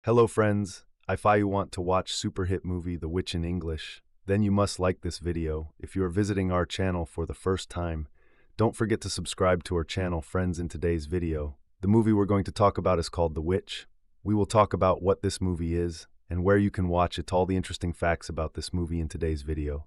Hello friends, if you want to watch super hit movie The Witch in English, then you must like this video. If you are visiting our channel for the first time, don't forget to subscribe to our channel, friends. In today's video, the movie we're going to talk about is called The Witch. We will talk about what this movie is and where you can watch it, all the interesting facts about this movie in today's video.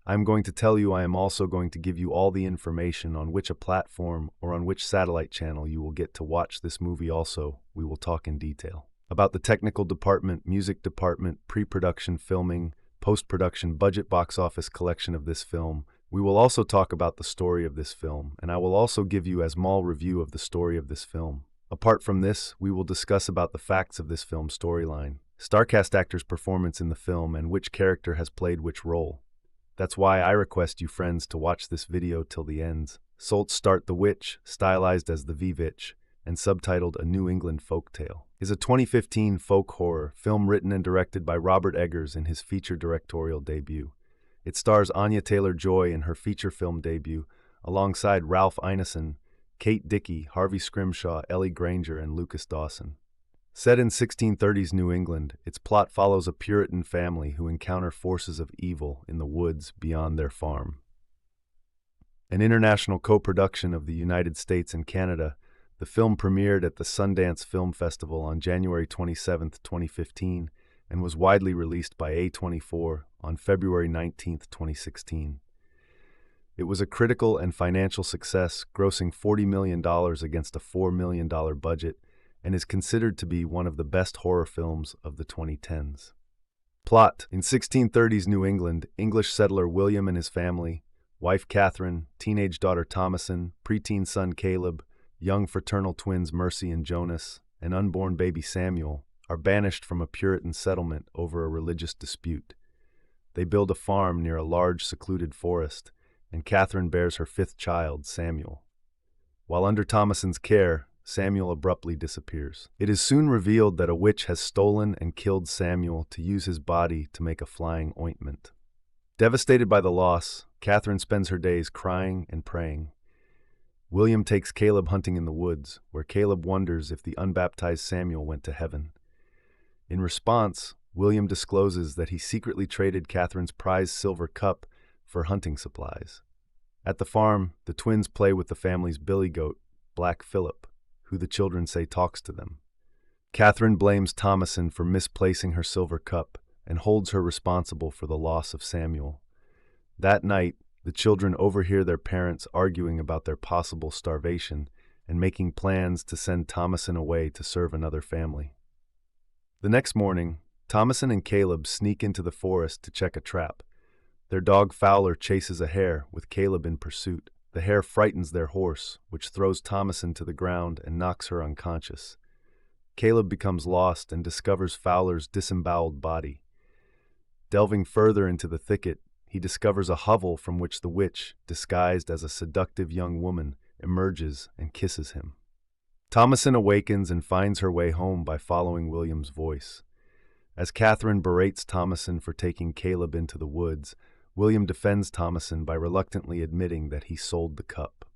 I'm going to tell you, I am also going to give you all the information on which a platform or on which satellite channel you will get to watch this movie. Also, we will talk in detail about the technical department, music department, pre-production, filming, post-production, budget, box office collection of this film. We will also talk about the story of this film, and I will also give you a small review of the story of this film. Apart from this, we will discuss about the facts of this film storyline, starcast actors' performance in the film, and which character has played which role. That's why I request you friends to watch this video till the end. So let's start. The Witch, stylized as The Witch and subtitled A New England Folktale, is a 2015 folk horror film written and directed by Robert Eggers in his feature directorial debut. It stars Anya Taylor-Joy in her feature film debut, alongside Ralph Ineson, Kate Dickie, Harvey Scrimshaw, Ellie Granger, and Lucas Dawson. Set in 1630s New England, its plot follows a Puritan family who encounter forces of evil in the woods beyond their farm. An international co-production of the United States and Canada, the film premiered at the Sundance Film Festival on January 27, 2015, and was widely released by A24 on February 19, 2016. It was a critical and financial success, grossing $40 million against a $4 million budget, and is considered to be one of the best horror films of the 2010s. Plot: in 1630s New England, English settler William and his family, wife Catherine, teenage daughter Thomasin, preteen son Caleb, young fraternal twins Mercy and Jonas, and unborn baby Samuel, are banished from a Puritan settlement over a religious dispute. They build a farm near a large secluded forest, and Catherine bears her fifth child, Samuel. While under Thomasin's care, Samuel abruptly disappears. It is soon revealed that a witch has stolen and killed Samuel to use his body to make a flying ointment. Devastated by the loss, Catherine spends her days crying and praying. William takes Caleb hunting in the woods, where Caleb wonders if the unbaptized Samuel went to heaven. In response, William discloses that he secretly traded Catherine's prized silver cup for hunting supplies. At the farm, the twins play with the family's billy goat, Black Phillip, who the children say talks to them. Catherine blames Thomasin for misplacing her silver cup and holds her responsible for the loss of Samuel. That night, the children overhear their parents arguing about their possible starvation and making plans to send Thomasin away to serve another family. The next morning, Thomasin and Caleb sneak into the forest to check a trap. Their dog Fowler chases a hare, with Caleb in pursuit. The hare frightens their horse, which throws Thomasin to the ground and knocks her unconscious. Caleb becomes lost and discovers Fowler's disemboweled body. Delving further into the thicket, he discovers a hovel from which the witch, disguised as a seductive young woman, emerges and kisses him. Thomasin awakens and finds her way home by following William's voice. As Catherine berates Thomasin for taking Caleb into the woods, William defends Thomasin by reluctantly admitting that he sold the cup.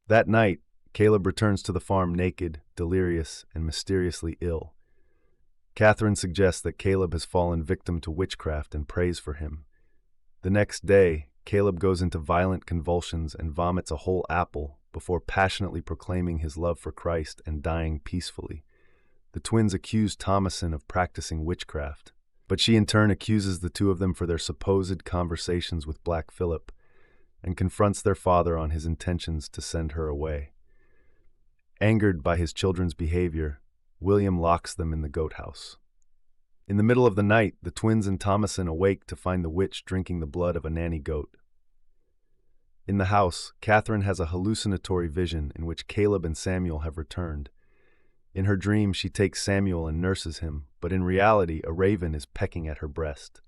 That night, Caleb returns to the farm naked, delirious, and mysteriously ill. Catherine suggests that Caleb has fallen victim to witchcraft and prays for him. The next day, Caleb goes into violent convulsions and vomits a whole apple before passionately proclaiming his love for Christ and dying peacefully. The twins accuse Thomasin of practicing witchcraft, but she in turn accuses the two of them for their supposed conversations with Black Phillip and confronts their father on his intentions to send her away. Angered by his children's behavior, William locks them in the goat house. In the middle of the night, the twins and Thomasin awake to find the witch drinking the blood of a nanny goat. In the house, Catherine has a hallucinatory vision in which Caleb and Samuel have returned. In her dream, she takes Samuel and nurses him, but in reality, a raven is pecking at her breast.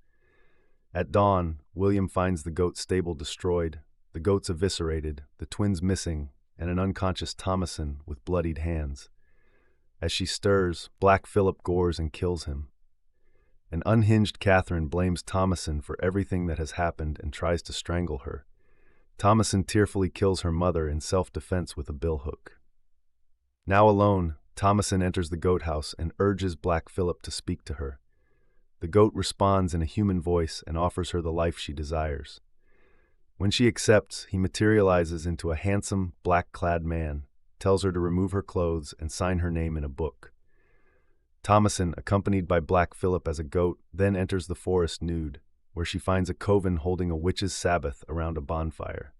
At dawn, William finds the goat stable destroyed, the goats eviscerated, the twins missing, and an unconscious Thomasin with bloodied hands. As she stirs, Black Phillip gores and kills him. An unhinged Catherine blames Thomasin for everything that has happened and tries to strangle her. Thomasin tearfully kills her mother in self-defense with a billhook. Now alone, Thomasin enters the goat house and urges Black Phillip to speak to her. The goat responds in a human voice and offers her the life she desires. When she accepts, he materializes into a handsome, black-clad man, tells her to remove her clothes and sign her name in a book. Thomasin, accompanied by Black Phillip as a goat, then enters the forest nude, where she finds a coven holding a witch's sabbath around a bonfire.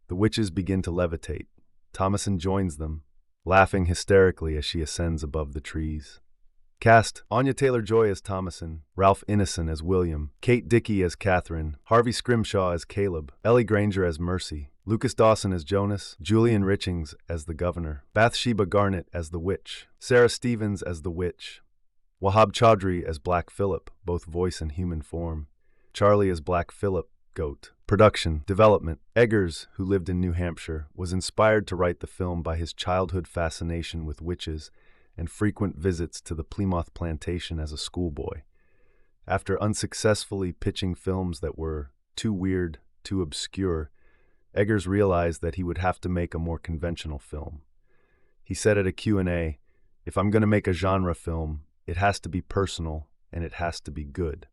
The witches begin to levitate. Thomasin joins them, laughing hysterically as she ascends above the trees. Cast: Anya Taylor-Joy as Thomasin, Ralph Ineson as William, Kate Dickie as Catherine, Harvey Scrimshaw as Caleb, Ellie Granger as Mercy, Lucas Dawson as Jonas, Julian Richings as the Governor, Bathsheba Garnett as the Witch, Sarah Stevens as the Witch, Wahab Chaudhry as Black Phillip, both voice and human form, Charlie as Black Phillip, Goat. Production, development. Eggers, who lived in New Hampshire, was inspired to write the film by his childhood fascination with witches and frequent visits to the Plymouth plantation as a schoolboy. After unsuccessfully pitching films that were too weird, too obscure, Eggers realized that he would have to make a more conventional film. He said at a Q&A, "If I'm going to make a genre film, it has to be personal and it has to be good."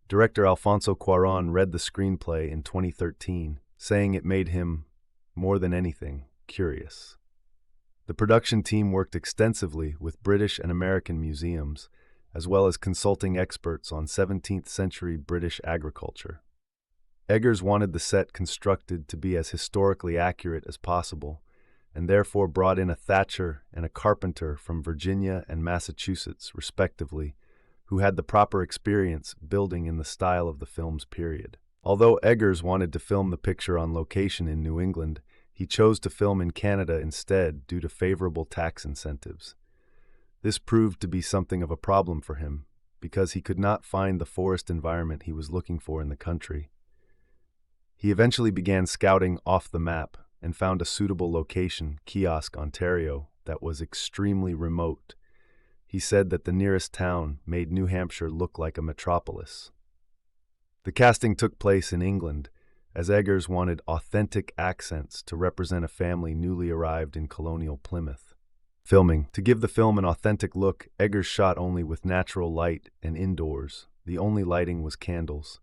Director Alfonso Cuarón read the screenplay in 2013, saying it made him, more than anything, curious. The production team worked extensively with British and American museums, as well as consulting experts on 17th century British agriculture. Eggers wanted the set constructed to be as historically accurate as possible, and therefore brought in a thatcher and a carpenter from Virginia and Massachusetts, respectively, who had the proper experience building in the style of the film's period. Although Eggers wanted to film the picture on location in New England, he chose to film in Canada instead due to favorable tax incentives. This proved to be something of a problem for him, because he could not find the forest environment he was looking for in the country. He eventually began scouting off the map and found a suitable location, Kiosk, Ontario, that was extremely remote. He said that the nearest town made New Hampshire look like a metropolis. The casting took place in England, as Eggers wanted authentic accents to represent a family newly arrived in colonial Plymouth. Filming. To give the film an authentic look, Eggers shot only with natural light and indoors. The only lighting was candles.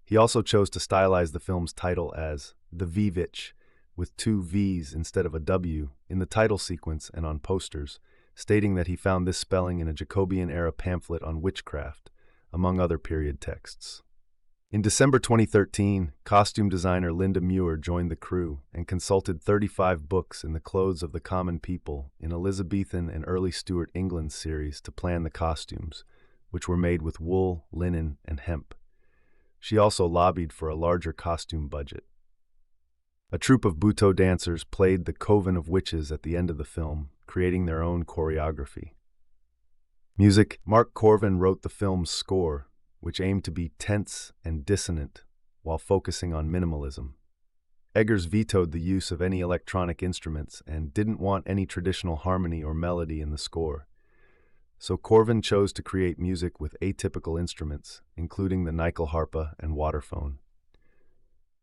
He also chose to stylize the film's title as The Vivitch, with 2 V's instead of a W in the title sequence and on posters, stating that he found this spelling in a Jacobean-era pamphlet on witchcraft, among other period texts. In December 2013, costume designer Linda Muir joined the crew and consulted 35 books in the clothes of the common people in Elizabethan and early Stuart England series to plan the costumes, which were made with wool, linen, and hemp. She also lobbied for a larger costume budget. A troupe of Butoh dancers played the Coven of Witches at the end of the film, creating their own choreography. Music. Mark Corvin wrote the film's score, which aimed to be tense and dissonant while focusing on minimalism. Eggers vetoed the use of any electronic instruments and didn't want any traditional harmony or melody in the score. So Corvin chose to create music with atypical instruments, including the nyckelharpa and waterphone.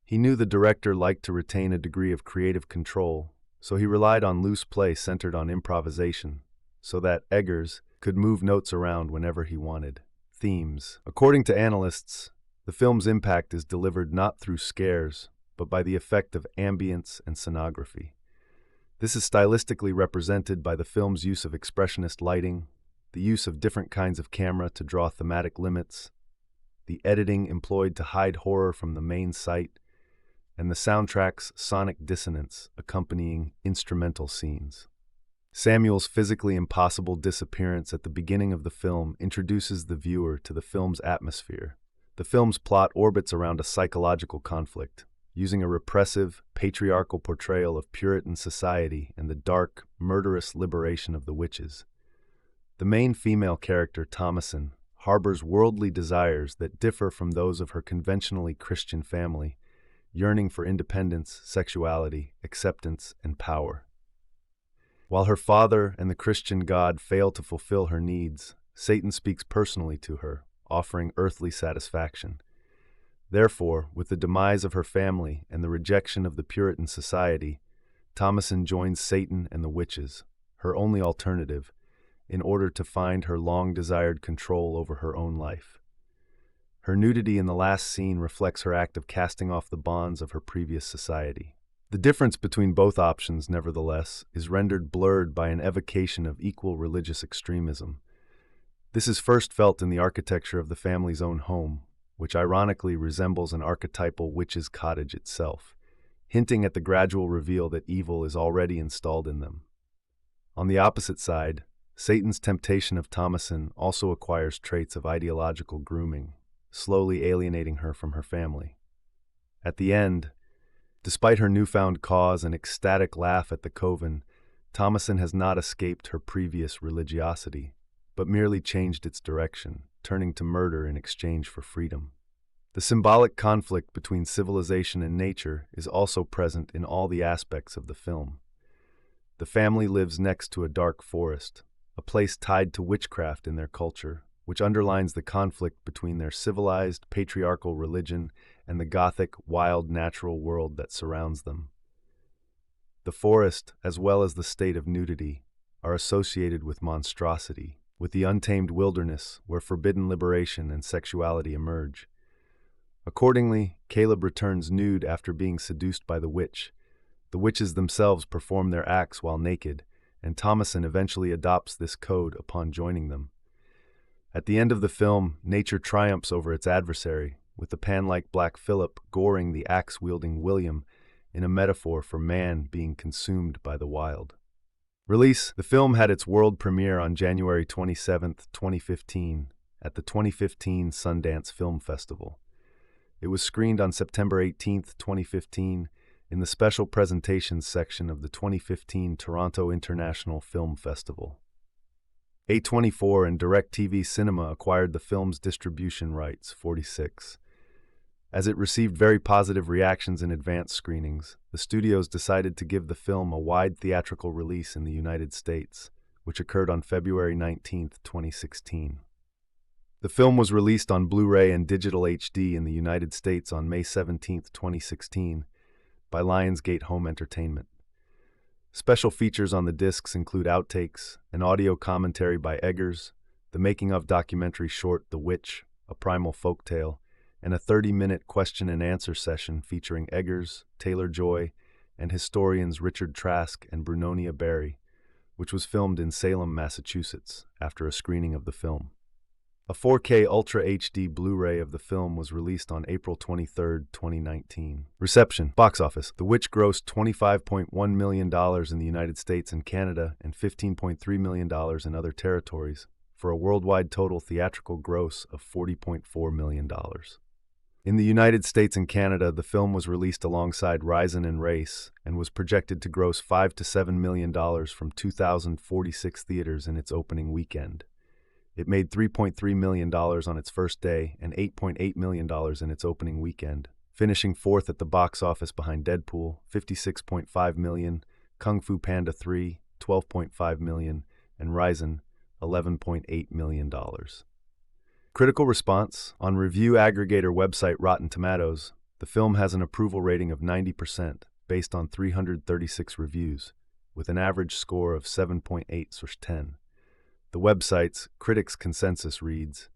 He knew the director liked to retain a degree of creative control, so he relied on loose play centered on improvisation, so that Eggers could move notes around whenever he wanted. Themes. According to analysts, the film's impact is delivered not through scares, but by the effect of ambience and sonography. This is stylistically represented by the film's use of expressionist lighting, the use of different kinds of camera to draw thematic limits, the editing employed to hide horror from the main sight, and the soundtrack's sonic dissonance accompanying instrumental scenes. Samuel's physically impossible disappearance at the beginning of the film introduces the viewer to the film's atmosphere. The film's plot orbits around a psychological conflict, using a repressive, patriarchal portrayal of Puritan society and the dark, murderous liberation of the witches. The main female character, Thomasin, harbors worldly desires that differ from those of her conventionally Christian family, yearning for independence, sexuality, acceptance, and power. While her father and the Christian God fail to fulfill her needs, Satan speaks personally to her, offering earthly satisfaction. Therefore, with the demise of her family and the rejection of the Puritan society, Thomasin joins Satan and the witches, her only alternative, in order to find her long-desired control over her own life. Her nudity in the last scene reflects her act of casting off the bonds of her previous society. The difference between both options, nevertheless, is rendered blurred by an evocation of equal religious extremism. This is first felt in the architecture of the family's own home, which ironically resembles an archetypal witch's cottage itself, hinting at the gradual reveal that evil is already installed in them. On the opposite side, Satan's temptation of Thomasin also acquires traits of ideological grooming, slowly alienating her from her family. At the end, despite her newfound cause and ecstatic laugh at the coven, Thomasin has not escaped her previous religiosity, but merely changed its direction, turning to murder in exchange for freedom. The symbolic conflict between civilization and nature is also present in all the aspects of the film. The family lives next to a dark forest, a place tied to witchcraft in their culture, which underlines the conflict between their civilized, patriarchal religion and the Gothic, wild, natural world that surrounds them. The forest, as well as the state of nudity, are associated with monstrosity, with the untamed wilderness where forbidden liberation and sexuality emerge. Accordingly, Caleb returns nude after being seduced by the witch. The witches themselves perform their acts while naked, and Thomasin eventually adopts this code upon joining them. At the end of the film, nature triumphs over its adversary, with the Pan-like Black Phillip goring the axe-wielding William in a metaphor for man being consumed by the wild. Release: the film had its world premiere on January 27, 2015, at the 2015 Sundance Film Festival. It was screened on September 18, 2015, in the Special Presentations section of the 2015 Toronto International Film Festival. A24 and DirecTV Cinema acquired the film's distribution rights, 46. As it received very positive reactions in advance screenings, the studios decided to give the film a wide theatrical release in the United States, which occurred on February 19, 2016. The film was released on Blu-ray and digital HD in the United States on May 17, 2016, by Lionsgate Home Entertainment. Special features on the discs include outtakes, an audio commentary by Eggers, the making-of documentary short The Witch, A Primal Folktale, and a 30-minute question-and-answer session featuring Eggers, Taylor-Joy, and historians Richard Trask and Brunonia Barry, which was filmed in Salem, Massachusetts, after a screening of the film. A 4K Ultra HD Blu-ray of the film was released on April 23, 2019. Reception. Box office. The Witch grossed $25.1 million in the United States and Canada and $15.3 million in other territories, for a worldwide total theatrical gross of $40.4 million. In the United States and Canada, the film was released alongside Raisin and Race and was projected to gross $5 to $7 million from 2,046 theaters in its opening weekend. It made $3.3 million on its first day and $8.8 million in its opening weekend, finishing fourth at the box office behind Deadpool, $56.5 million, Kung Fu Panda 3, $12.5 million, and Raisin, $11.8 million. Critical response. On review aggregator website Rotten Tomatoes, the film has an approval rating of 90% based on 336 reviews, with an average score of 7.8/10. The website's critics' consensus reads,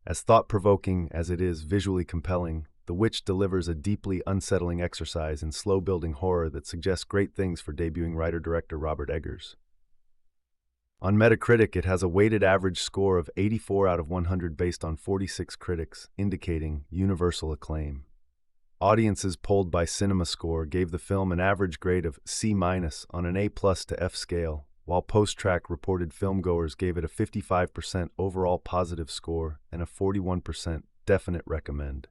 "As thought-provoking as it is visually compelling, The Witch delivers a deeply unsettling exercise in slow-building horror that suggests great things for debuting writer-director Robert Eggers." On Metacritic, it has a weighted average score of 84 out of 100 based on 46 critics, indicating universal acclaim. Audiences polled by CinemaScore gave the film an average grade of C- on an A+ to F scale, while Post-Track reported filmgoers gave it a 55% overall positive score and a 41% definite recommend.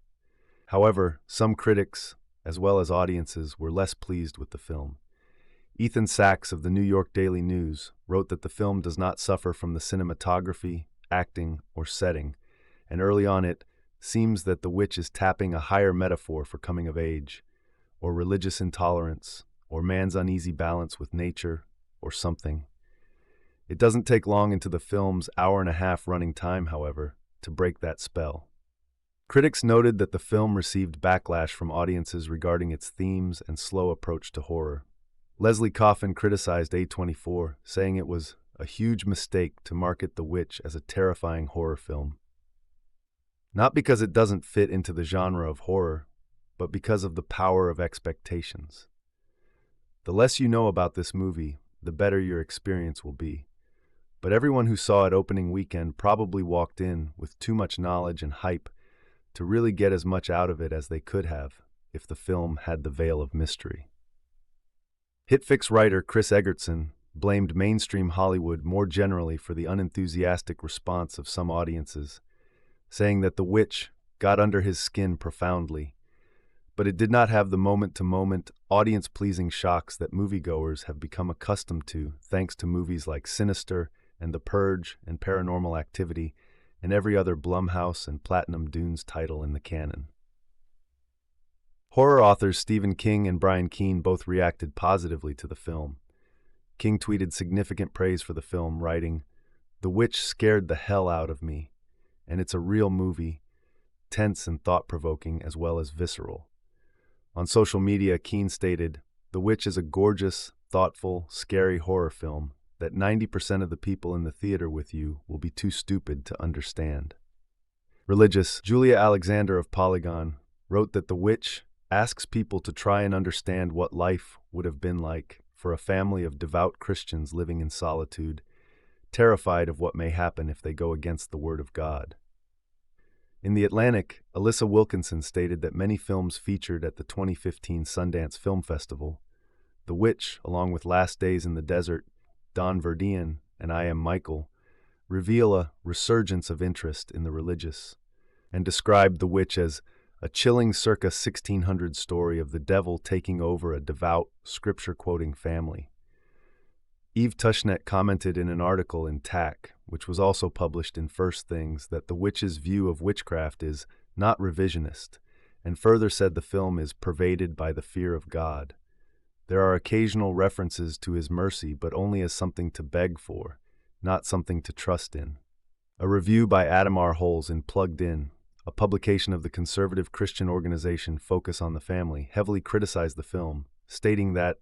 However, some critics, as well as audiences, were less pleased with the film. Ethan Sachs of the New York Daily News wrote that the film does not suffer from the cinematography, acting, or setting, and early on it seems that The Witch is tapping a higher metaphor for coming of age, or religious intolerance, or man's uneasy balance with nature, or something. It doesn't take long into the film's hour-and-a-half running time, however, to break that spell. Critics noted that the film received backlash from audiences regarding its themes and slow approach to horror. Leslie Coffin criticized A24, saying it was a huge mistake to market The Witch as a terrifying horror film. Not because it doesn't fit into the genre of horror, but because of the power of expectations. The less you know about this movie, the better your experience will be. But everyone who saw it opening weekend probably walked in with too much knowledge and hype to really get as much out of it as they could have if the film had the veil of mystery. Hitfix writer Chris Egerton blamed mainstream Hollywood more generally for the unenthusiastic response of some audiences, saying that The Witch got under his skin profoundly, but it did not have the moment-to-moment, audience-pleasing shocks that moviegoers have become accustomed to thanks to movies like Sinister and The Purge and Paranormal Activity and every other Blumhouse and Platinum Dunes title in the canon. Horror authors Stephen King and Brian Keene both reacted positively to the film. King tweeted significant praise for the film, writing, "The Witch scared the hell out of me, and it's a real movie, tense and thought-provoking as well as visceral." On social media, Keene stated, "The Witch is a gorgeous, thoughtful, scary horror film that 90% of the people in the theater with you will be too stupid to understand." Religious Julia Alexander of Polygon wrote that The Witch asks people to try and understand what life would have been like for a family of devout Christians living in solitude, terrified of what may happen if they go against the word of God. In The Atlantic, Alyssa Wilkinson stated that many films featured at the 2015 Sundance Film Festival, The Witch, along with Last Days in the Desert, Don Verdean, and I Am Michael, reveal a resurgence of interest in the religious, and described The Witch as a chilling circa 1600 story of the devil taking over a devout, scripture-quoting family. Eve Tushnet commented in an article in Tack, which was also published in First Things, that The Witch's view of witchcraft is not revisionist, and further said the film is pervaded by the fear of God. There are occasional references to his mercy, but only as something to beg for, not something to trust in. A review by Adam R. Holes in Plugged In, a publication of the conservative Christian organization Focus on the Family, heavily criticized the film, stating that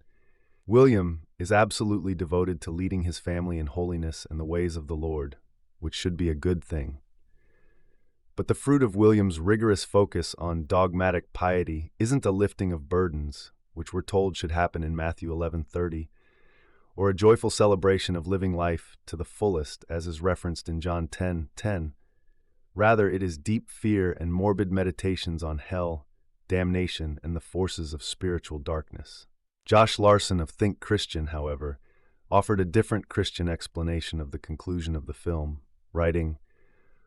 William is absolutely devoted to leading his family in holiness and the ways of the Lord, which should be a good thing. But the fruit of William's rigorous focus on dogmatic piety isn't a lifting of burdens, which we're told should happen in Matthew 11:30, or a joyful celebration of living life to the fullest, as is referenced in John 10:10. Rather, it is deep fear and morbid meditations on hell, damnation, and the forces of spiritual darkness. Josh Larson of Think Christian, however, offered a different Christian explanation of the conclusion of the film, writing,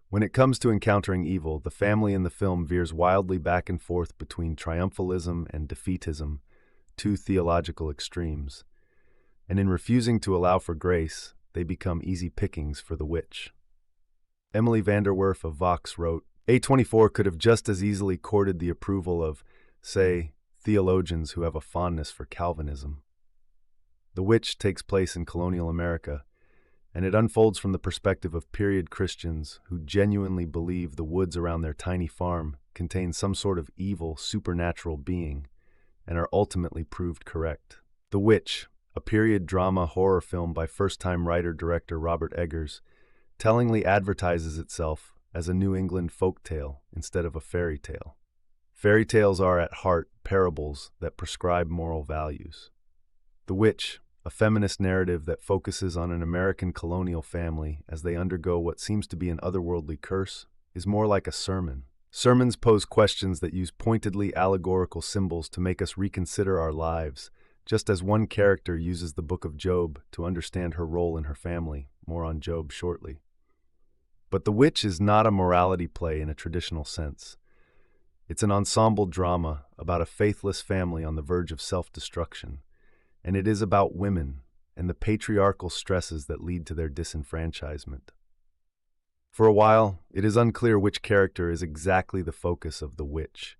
"When it comes to encountering evil, the family in the film veers wildly back and forth between triumphalism and defeatism, two theological extremes. And in refusing to allow for grace, they become easy pickings for the witch." Emily Vanderwerf of Vox wrote, "A24 could have just as easily courted the approval of, say, theologians who have a fondness for Calvinism. The Witch takes place in colonial America, and it unfolds from the perspective of period Christians who genuinely believe the woods around their tiny farm contain some sort of evil, supernatural being, and are ultimately proved correct. The Witch, a period drama horror film by first-time writer-director Robert Eggers, tellingly advertises itself as a New England folk tale instead of a fairy tale. Fairy tales are at heart parables that prescribe moral values. The Witch, a feminist narrative that focuses on an American colonial family as they undergo what seems to be an otherworldly curse, is more like a sermon. Sermons pose questions that use pointedly allegorical symbols to make us reconsider our lives, just as one character uses the Book of Job to understand her role in her family. More on Job shortly. But The Witch is not a morality play in a traditional sense. It's an ensemble drama about a faithless family on the verge of self-destruction, and it is about women and the patriarchal stresses that lead to their disenfranchisement. For a while, it is unclear which character is exactly the focus of The Witch.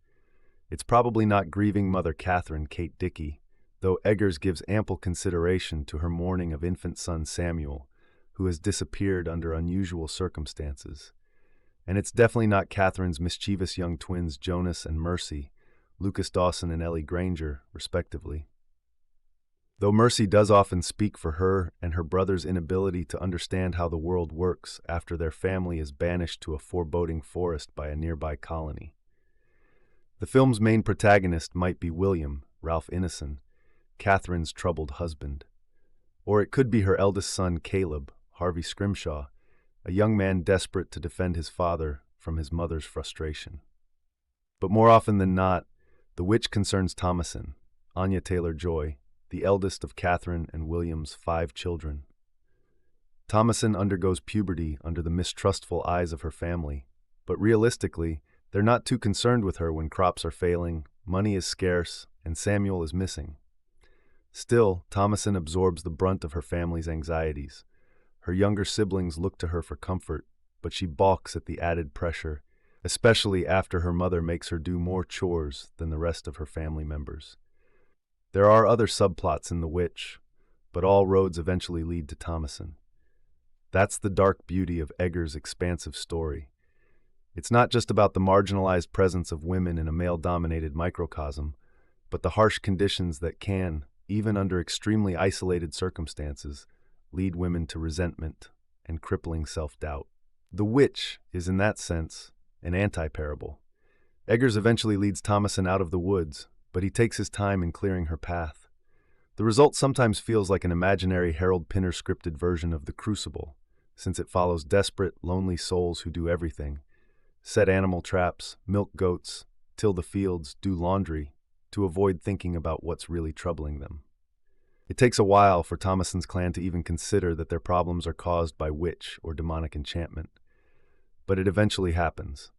It's probably not grieving Mother Catherine, Kate Dickie, though Eggers gives ample consideration to her mourning of infant son Samuel, who has disappeared under unusual circumstances. And it's definitely not Catherine's mischievous young twins Jonas and Mercy, Lucas Dawson and Ellie Granger, respectively. Though mercy does often speak for her and her brother's inability to understand how the world works after their family is banished to a foreboding forest by a nearby colony. The film's main protagonist might be William, Ralph Ineson, Catherine's troubled husband. Or it could be her eldest son, Caleb, Harvey Scrimshaw, a young man desperate to defend his father from his mother's frustration. But more often than not, the witch concerns Thomasin, Anya Taylor-Joy, the eldest of Catherine and William's 5 children. Thomasin undergoes puberty under the mistrustful eyes of her family, but realistically, they're not too concerned with her when crops are failing, money is scarce, and Samuel is missing. Still, Thomasin absorbs the brunt of her family's anxieties. Her younger siblings look to her for comfort, but she balks at the added pressure, especially after her mother makes her do more chores than the rest of her family members. There are other subplots in The Witch, but all roads eventually lead to Thomasin. That's the dark beauty of Eggers' expansive story. It's not just about the marginalized presence of women in a male-dominated microcosm, but the harsh conditions that can, even under extremely isolated circumstances, lead women to resentment and crippling self-doubt. The Witch is, in that sense, an anti-parable. Eggers eventually leads Thomasin out of the woods, but he takes his time in clearing her path. The result sometimes feels like an imaginary Harold Pinter scripted version of The Crucible, since it follows desperate, lonely souls who do everything: set animal traps, milk goats, till the fields, do laundry, to avoid thinking about what's really troubling them. It takes a while for Thomasin's clan to even consider that their problems are caused by witch or demonic enchantment, but it eventually happens.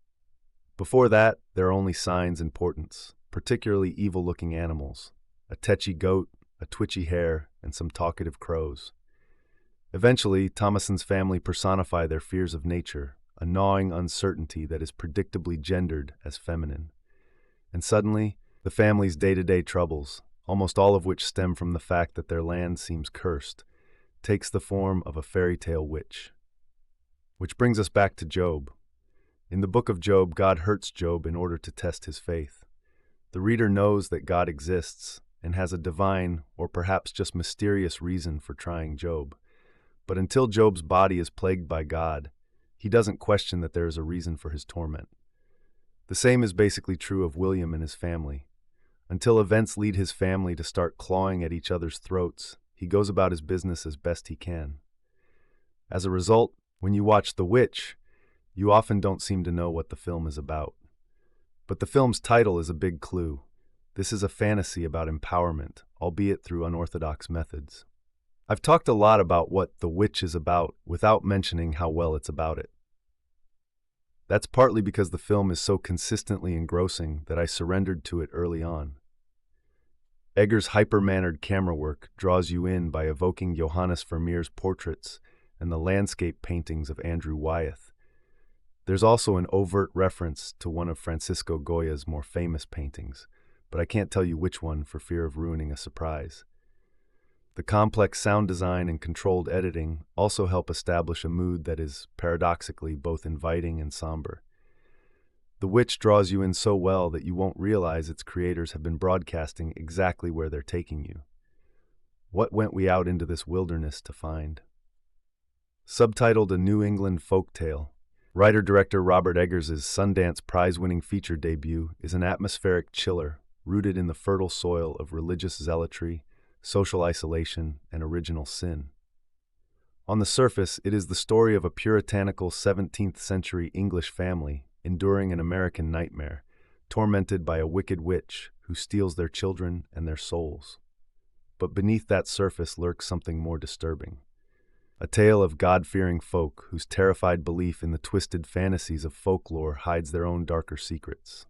Before that, there are only signs and portents, particularly evil-looking animals: a tetchy goat, a twitchy hare, and some talkative crows. Eventually, Thomasin's family personify their fears of nature, a gnawing uncertainty that is predictably gendered as feminine. And suddenly, the family's day-to-day troubles, almost all of which stem from the fact that their land seems cursed, takes the form of a fairy tale witch. Which brings us back to Job. In the book of Job, God hurts Job in order to test his faith. The reader knows that God exists and has a divine, or perhaps just mysterious reason for trying Job. But until Job's body is plagued by God, he doesn't question that there is a reason for his torment. The same is basically true of William and his family. Until events lead his family to start clawing at each other's throats, he goes about his business as best he can. As a result, when you watch The Witch, you often don't seem to know what the film is about. But the film's title is a big clue. This is a fantasy about empowerment, albeit through unorthodox methods. I've talked a lot about what The Witch is about without mentioning how well it's about it. That's partly because the film is so consistently engrossing that I surrendered to it early on. Eggers' hyper-mannered camera work draws you in by evoking Johannes Vermeer's portraits and the landscape paintings of Andrew Wyeth. There's also an overt reference to one of Francisco Goya's more famous paintings, but I can't tell you which one for fear of ruining a surprise. The complex sound design and controlled editing also help establish a mood that is, paradoxically, both inviting and somber. The Witch draws you in so well that you won't realize its creators have been broadcasting exactly where they're taking you. What went we out into this wilderness to find? Subtitled A New England Folk Tale, writer-director Robert Eggers' Sundance Prize-winning feature debut is an atmospheric chiller rooted in the fertile soil of religious zealotry, social isolation, and original sin. On the surface, it is the story of a puritanical 17th-century English family enduring an American nightmare, tormented by a wicked witch who steals their children and their souls. But beneath that surface lurks something more disturbing. A tale of God-fearing folk whose terrified belief in the twisted fantasies of folklore hides their own darker secrets.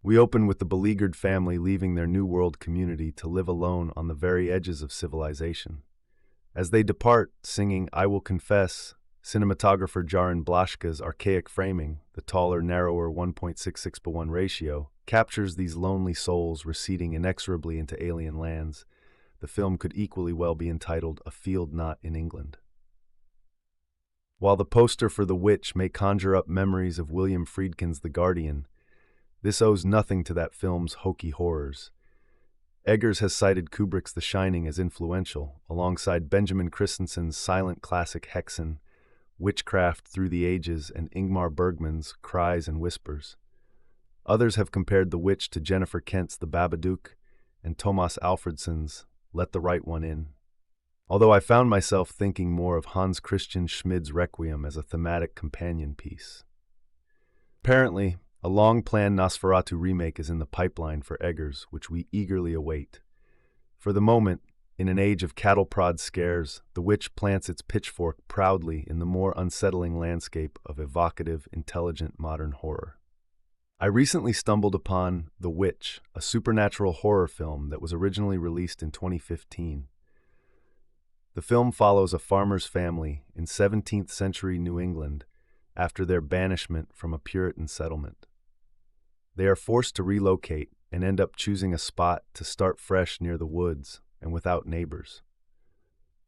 We open with the beleaguered family leaving their New World community to live alone on the very edges of civilization. As they depart, singing I Will Confess, cinematographer Jaron Blaschka's archaic framing, the taller, narrower 1.66:1 ratio, captures these lonely souls receding inexorably into alien lands. The film could equally well be entitled A Field Not in England. While the poster for The Witch may conjure up memories of William Friedkin's The Guardian, this owes nothing to that film's hokey horrors. Eggers has cited Kubrick's The Shining as influential, alongside Benjamin Christensen's silent classic Hexen, Witchcraft Through the Ages, and Ingmar Bergman's Cries and Whispers. Others have compared The Witch to Jennifer Kent's The Babadook and Thomas Alfredson's Let the Right One In. Although I found myself thinking more of Hans Christian Schmid's Requiem as a thematic companion piece. Apparently, a long-planned Nosferatu remake is in the pipeline for Eggers, which we eagerly await. For the moment, in an age of cattle-prod scares, The Witch plants its pitchfork proudly in the more unsettling landscape of evocative, intelligent modern horror. I recently stumbled upon The Witch, a supernatural horror film that was originally released in 2015. The film follows a farmer's family in 17th century New England after their banishment from a Puritan settlement. They are forced to relocate and end up choosing a spot to start fresh near the woods and without neighbors.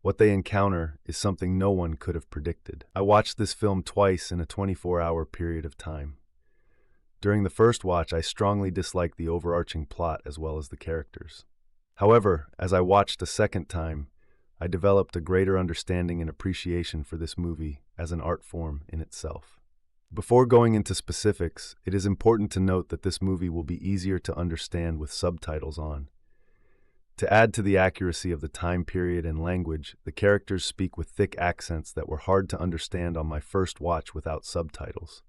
What they encounter is something no one could have predicted. I watched this film twice in a 24-hour period of time. During the first watch, I strongly disliked the overarching plot as well as the characters. However, as I watched a second time, I developed a greater understanding and appreciation for this movie as an art form in itself. Before going into specifics, it is important to note that this movie will be easier to understand with subtitles on. To add to the accuracy of the time period and language, the characters speak with thick accents that were hard to understand on my first watch without subtitles.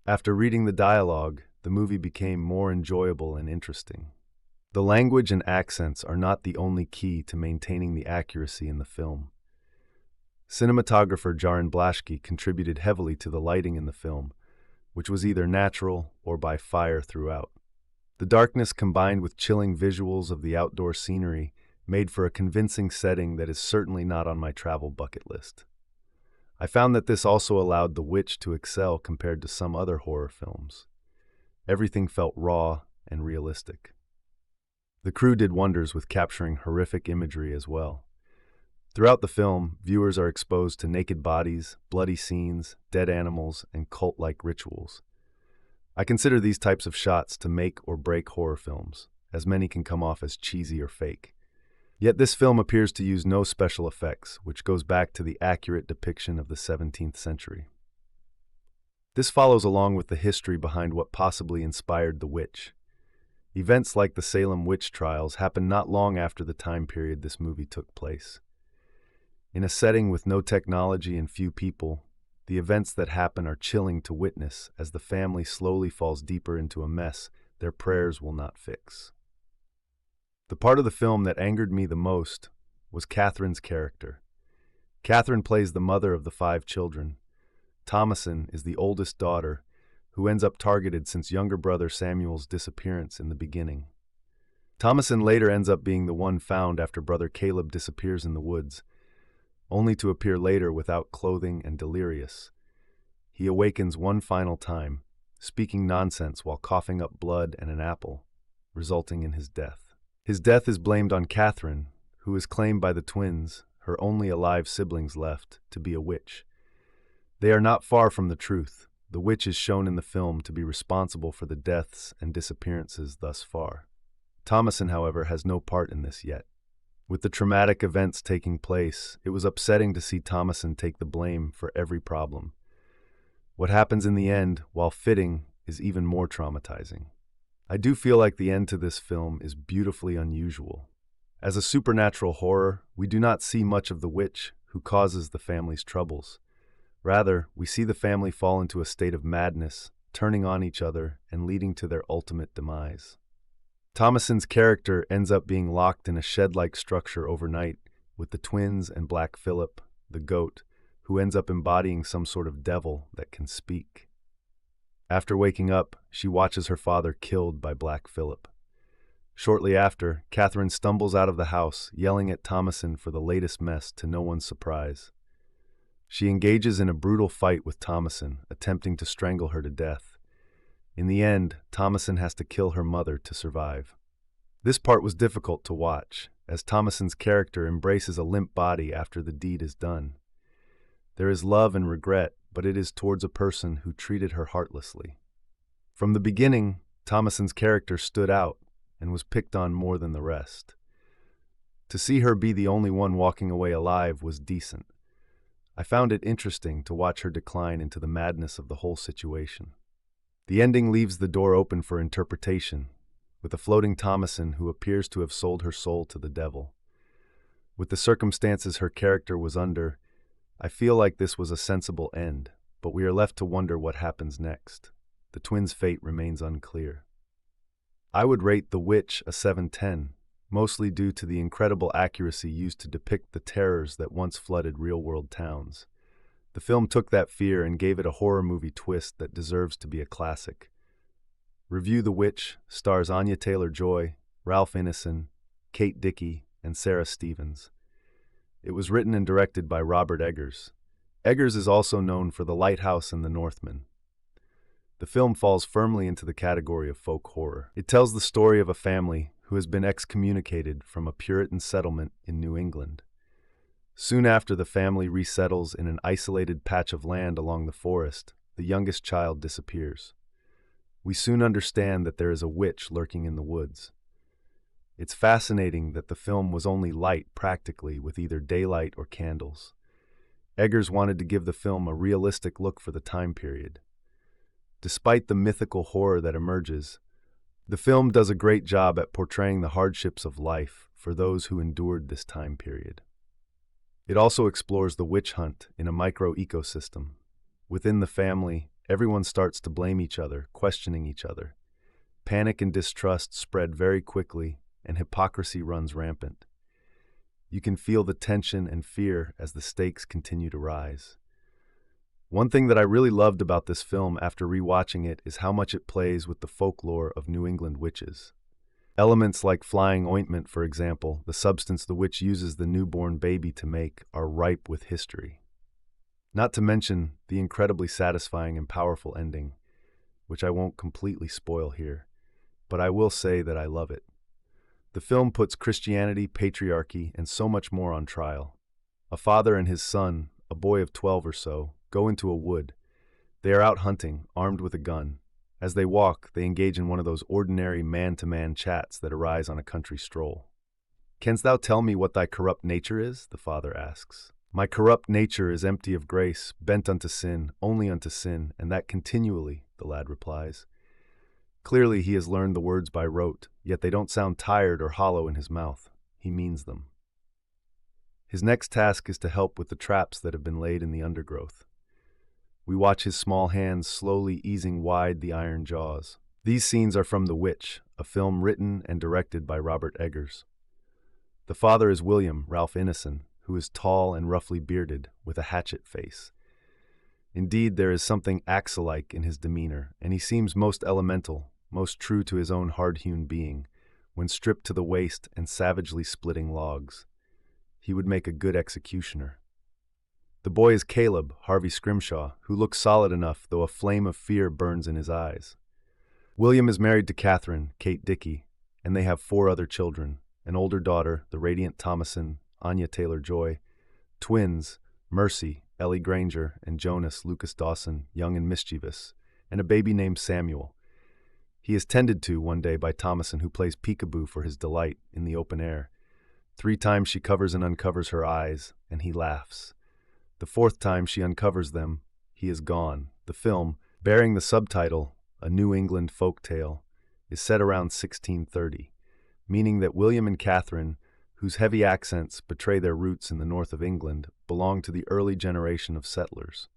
After reading the dialogue, the movie became more enjoyable and interesting. The language and accents are not the only key to maintaining the accuracy in the film. Cinematographer Jarin Blaschke contributed heavily to the lighting in the film, which was either natural or by fire throughout. The darkness combined with chilling visuals of the outdoor scenery made for a convincing setting that is certainly not on my travel bucket list. I found that this also allowed The Witch to excel compared to some other horror films. Everything felt raw and realistic. The crew did wonders with capturing horrific imagery as well. Throughout the film, viewers are exposed to naked bodies, bloody scenes, dead animals, and cult-like rituals. I consider these types of shots to make or break horror films, as many can come off as cheesy or fake. Yet this film appears to use no special effects, which goes back to the accurate depiction of the 17th century. This follows along with the history behind what possibly inspired The Witch. Events like the Salem witch trials happened not long after the time period this movie took place. In a setting with no technology and few people, the events that happen are chilling to witness as the family slowly falls deeper into a mess their prayers will not fix. The part of the film that angered me the most was Catherine's character. Catherine plays the mother of the 5 children. Thomasin is the oldest daughter, who ends up targeted since younger brother Samuel's disappearance in the beginning. Thomasin later ends up being the one found after brother Caleb disappears in the woods, only to appear later without clothing and delirious. He awakens one final time, speaking nonsense while coughing up blood and an apple, resulting in his death. His death is blamed on Catherine, who is claimed by the twins, her only alive siblings left, to be a witch. They are not far from the truth. The witch is shown in the film to be responsible for the deaths and disappearances thus far. Thomasin, however, has no part in this yet. With the traumatic events taking place, it was upsetting to see Thomasin take the blame for every problem. What happens in the end, while fitting, is even more traumatizing. I do feel like the end to this film is beautifully unusual. As a supernatural horror, we do not see much of the witch who causes the family's troubles. Rather, we see the family fall into a state of madness, turning on each other and leading to their ultimate demise. Thomasin's character ends up being locked in a shed-like structure overnight with the twins and Black Phillip, the goat, who ends up embodying some sort of devil that can speak. After waking up, she watches her father killed by Black Phillip. Shortly after, Catherine stumbles out of the house, yelling at Thomasin for the latest mess to no one's surprise. She engages in a brutal fight with Thomasin, attempting to strangle her to death. In the end, Thomasin has to kill her mother to survive. This part was difficult to watch, as Thomasin's character embraces a limp body after the deed is done. There is love and regret, but it is towards a person who treated her heartlessly. From the beginning, Thomasin's character stood out, and was picked on more than the rest. To see her be the only one walking away alive was decent. I found it interesting to watch her decline into the madness of the whole situation. The ending leaves the door open for interpretation, with a floating Thomasin who appears to have sold her soul to the devil. With the circumstances her character was under, I feel like this was a sensible end, but we are left to wonder what happens next. The twins' fate remains unclear. I would rate The Witch a 7/10, mostly due to the incredible accuracy used to depict the terrors that once flooded real-world towns. The film took that fear and gave it a horror movie twist that deserves to be a classic. Review The Witch stars Anya Taylor-Joy, Ralph Ineson, Kate Dickie, and Sarah Stevens. It was written and directed by Robert Eggers. Eggers is also known for The Lighthouse and The Northman. The film falls firmly into the category of folk horror. It tells the story of a family who has been excommunicated from a Puritan settlement in New England. Soon after the family resettles in an isolated patch of land along the forest, the youngest child disappears. We soon understand that there is a witch lurking in the woods. It's fascinating that the film was only light practically with either daylight or candles. Eggers wanted to give the film a realistic look for the time period. Despite the mythical horror that emerges, the film does a great job at portraying the hardships of life for those who endured this time period. It also explores the witch hunt in a micro-ecosystem. Within the family, everyone starts to blame each other, questioning each other. Panic and distrust spread very quickly, and hypocrisy runs rampant. You can feel the tension and fear as the stakes continue to rise. One thing that I really loved about this film after rewatching it is how much it plays with the folklore of New England witches. Elements like flying ointment, for example, the substance the witch uses the newborn baby to make, are ripe with history. Not to mention the incredibly satisfying and powerful ending, which I won't completely spoil here, but I will say that I love it. The film puts Christianity, patriarchy, and so much more on trial. A father and his son, a boy of 12 or so, go into a wood. They are out hunting, armed with a gun. As they walk, they engage in one of those ordinary man-to-man chats that arise on a country stroll. "Canst thou tell me what thy corrupt nature is?" the father asks. "My corrupt nature is empty of grace, bent unto sin, only unto sin, and that continually," the lad replies. Clearly he has learned the words by rote, yet they don't sound tired or hollow in his mouth. He means them. His next task is to help with the traps that have been laid in the undergrowth. We watch his small hands slowly easing wide the iron jaws. These scenes are from The Witch, a film written and directed by Robert Eggers. The father is William, Ralph Ineson, who is tall and roughly bearded, with a hatchet face. Indeed, there is something axe-like in his demeanor, and he seems most elemental, most true to his own hard-hewn being, when stripped to the waist and savagely splitting logs. He would make a good executioner. The boy is Caleb, Harvey Scrimshaw, who looks solid enough, though a flame of fear burns in his eyes. William is married to Catherine, Kate Dickie, and they have 4 other children, an older daughter, the radiant Thomasin, Anya Taylor-Joy, twins, Mercy, Ellie Granger, and Jonas, Lucas Dawson, young and mischievous, and a baby named Samuel. He is tended to one day by Thomasin, who plays peekaboo for his delight in the open air. 3 times she covers and uncovers her eyes, and he laughs. The 4th time she uncovers them, he is gone. The film, bearing the subtitle, A New England Folk Tale, is set around 1630, meaning that William and Catherine, whose heavy accents betray their roots in the north of England, belong to the early generation of settlers.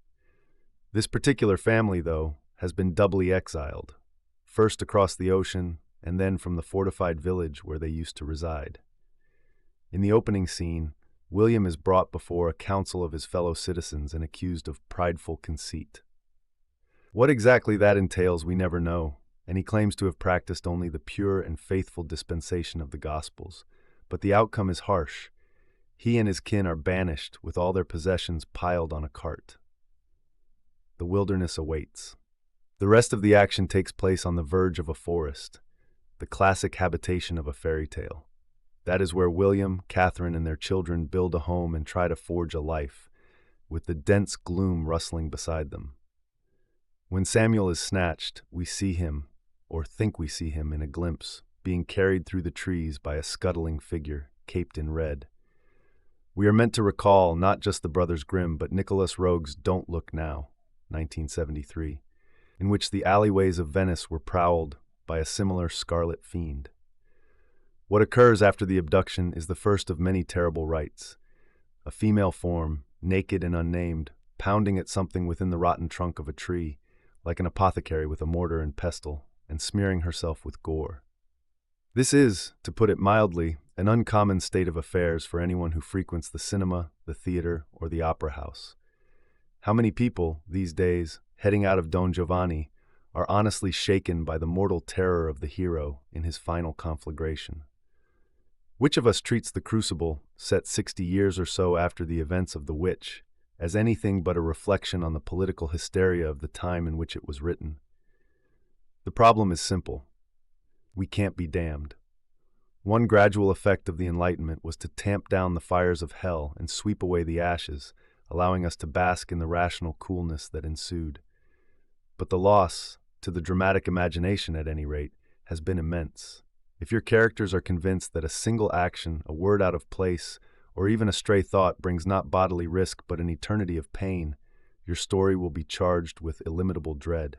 This particular family, though, has been doubly exiled, first across the ocean and then from the fortified village where they used to reside. In the opening scene, William is brought before a council of his fellow citizens and accused of prideful conceit. What exactly that entails we never know, and he claims to have practiced only the pure and faithful dispensation of the Gospels. But the outcome is harsh. He and his kin are banished with all their possessions piled on a cart. The wilderness awaits. The rest of the action takes place on the verge of a forest, the classic habitation of a fairy tale. That is where William, Catherine, and their children build a home and try to forge a life, with the dense gloom rustling beside them. When Samuel is snatched, we see him, or think we see him in a glimpse, being carried through the trees by a scuttling figure, caped in red. We are meant to recall not just the Brothers Grimm, but Nicholas Roeg's Don't Look Now, 1973, in which the alleyways of Venice were prowled by a similar scarlet fiend. What occurs after the abduction is the first of many terrible rites. A female form, naked and unnamed, pounding at something within the rotten trunk of a tree, like an apothecary with a mortar and pestle, and smearing herself with gore. This is, to put it mildly, an uncommon state of affairs for anyone who frequents the cinema, the theater, or the opera house. How many people, these days, heading out of Don Giovanni, are honestly shaken by the mortal terror of the hero in his final conflagration? Which of us treats The Crucible, set 60 years or so after the events of The Witch, as anything but a reflection on the political hysteria of the time in which it was written? The problem is simple. We can't be damned. One gradual effect of the Enlightenment was to tamp down the fires of hell and sweep away the ashes, allowing us to bask in the rational coolness that ensued. But the loss, to the dramatic imagination at any rate, has been immense. If your characters are convinced that a single action, a word out of place, or even a stray thought brings not bodily risk but an eternity of pain, your story will be charged with illimitable dread.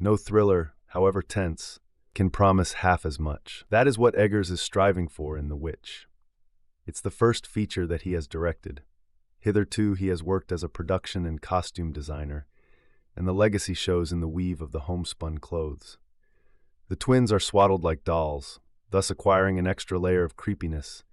No thriller, however tense, can promise half as much. That is what Eggers is striving for in The Witch. It's the first feature that he has directed. Hitherto, he has worked as a production and costume designer, and the legacy shows in the weave of the homespun clothes. The twins are swaddled like dolls, thus acquiring an extra layer of creepiness,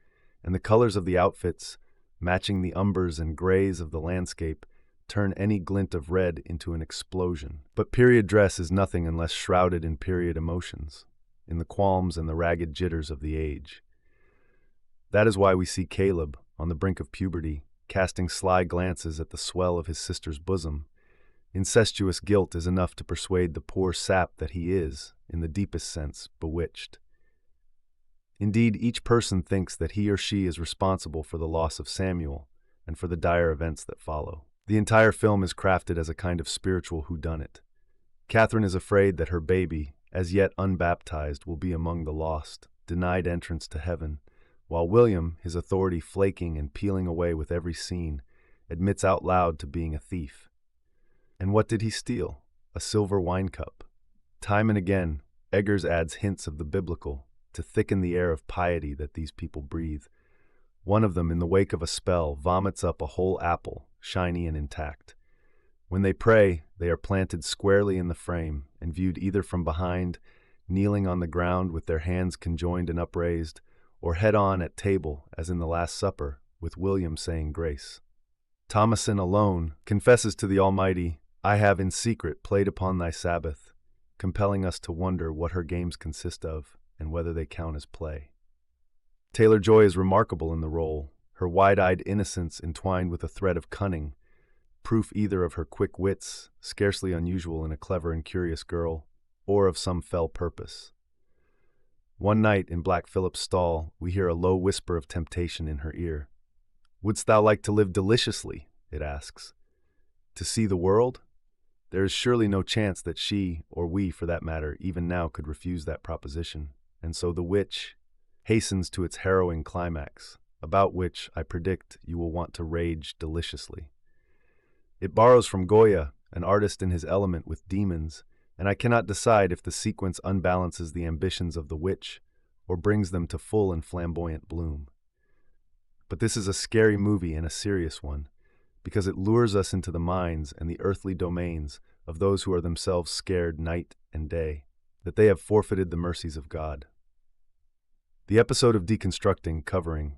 and the colors of the outfits, matching the umbers and grays of the landscape, turn any glint of red into an explosion. But period dress is nothing unless shrouded in period emotions, in the qualms and the ragged jitters of the age. That is why we see Caleb, on the brink of puberty, casting sly glances at the swell of his sister's bosom. Incestuous guilt is enough to persuade the poor sap that he is, in the deepest sense, bewitched. Indeed, each person thinks that he or she is responsible for the loss of Samuel and for the dire events that follow. The entire film is crafted as a kind of spiritual whodunit. Catherine is afraid that her baby, as yet unbaptized, will be among the lost, denied entrance to heaven, while William, his authority flaking and peeling away with every scene, admits out loud to being a thief. And what did he steal? A silver wine cup. Time and again, Eggers adds hints of the biblical to thicken the air of piety that these people breathe. One of them, in the wake of a spell, vomits up a whole apple, shiny and intact. When they pray, they are planted squarely in the frame and viewed either from behind, kneeling on the ground with their hands conjoined and upraised, or head-on at table, as in the Last Supper, with William saying grace. Thomason alone confesses to the Almighty, "I have in secret played upon thy Sabbath," compelling us to wonder what her games consist of and whether they count as play. Taylor-Joy is remarkable in the role, her wide-eyed innocence entwined with a thread of cunning, proof either of her quick wits, scarcely unusual in a clever and curious girl, or of some fell purpose. One night in Black Phillip's stall, we hear a low whisper of temptation in her ear. "Wouldst thou like to live deliciously?" it asks. "To see the world?" There is surely no chance that she, or we for that matter, even now could refuse that proposition, and so The Witch hastens to its harrowing climax, about which, I predict, you will want to rage deliciously. It borrows from Goya, an artist in his element with demons, and I cannot decide if the sequence unbalances the ambitions of the witch or brings them to full and flamboyant bloom. But this is a scary movie and a serious one, because it lures us into the minds and the earthly domains of those who are themselves scared night and day, that they have forfeited the mercies of God. The episode of Deconstructing covering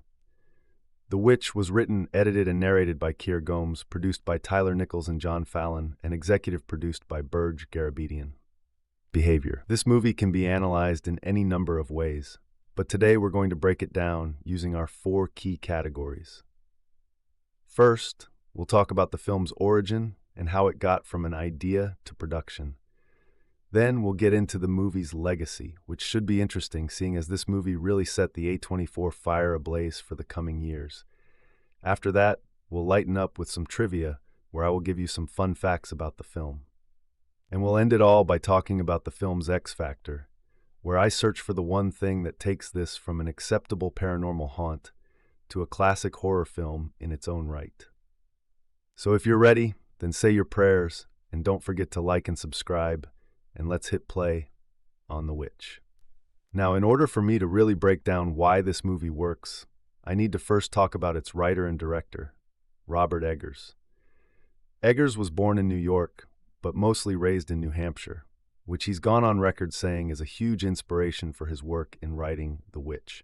The Witch was written, edited, and narrated by Keir Gomes, produced by Tyler Nichols and John Fallon, and executive produced by Burge Garabedian. Behavior. This movie can be analyzed in any number of ways, but today we're going to break it down using our 4 key categories. First, we'll talk about the film's origin and how it got from an idea to production. Then we'll get into the movie's legacy, which should be interesting seeing as this movie really set the A24 fire ablaze for the coming years. After that, we'll lighten up with some trivia where I will give you some fun facts about the film. And we'll end it all by talking about the film's X factor, where I search for the one thing that takes this from an acceptable paranormal haunt to a classic horror film in its own right. So if you're ready, then say your prayers, and don't forget to like and subscribe, and let's hit play on The Witch. Now, in order for me to really break down why this movie works, I need to first talk about its writer and director, Robert Eggers. Eggers was born in New York, but mostly raised in New Hampshire, which he's gone on record saying is a huge inspiration for his work in writing The Witch.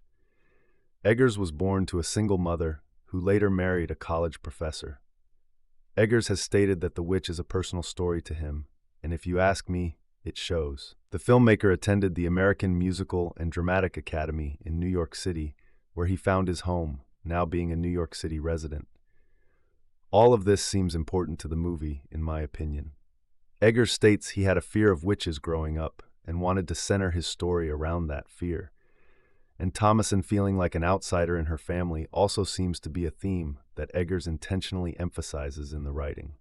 Eggers was born to a single mother who later married a college professor. Eggers has stated that The Witch is a personal story to him, and if you ask me, it shows. The filmmaker attended the American Musical and Dramatic Academy in New York City, where he found his home, now being a New York City resident. All of this seems important to the movie, in my opinion. Eggers states he had a fear of witches growing up and wanted to center his story around that fear. And Thomason feeling like an outsider in her family also seems to be a theme that Eggers intentionally emphasizes in the writing.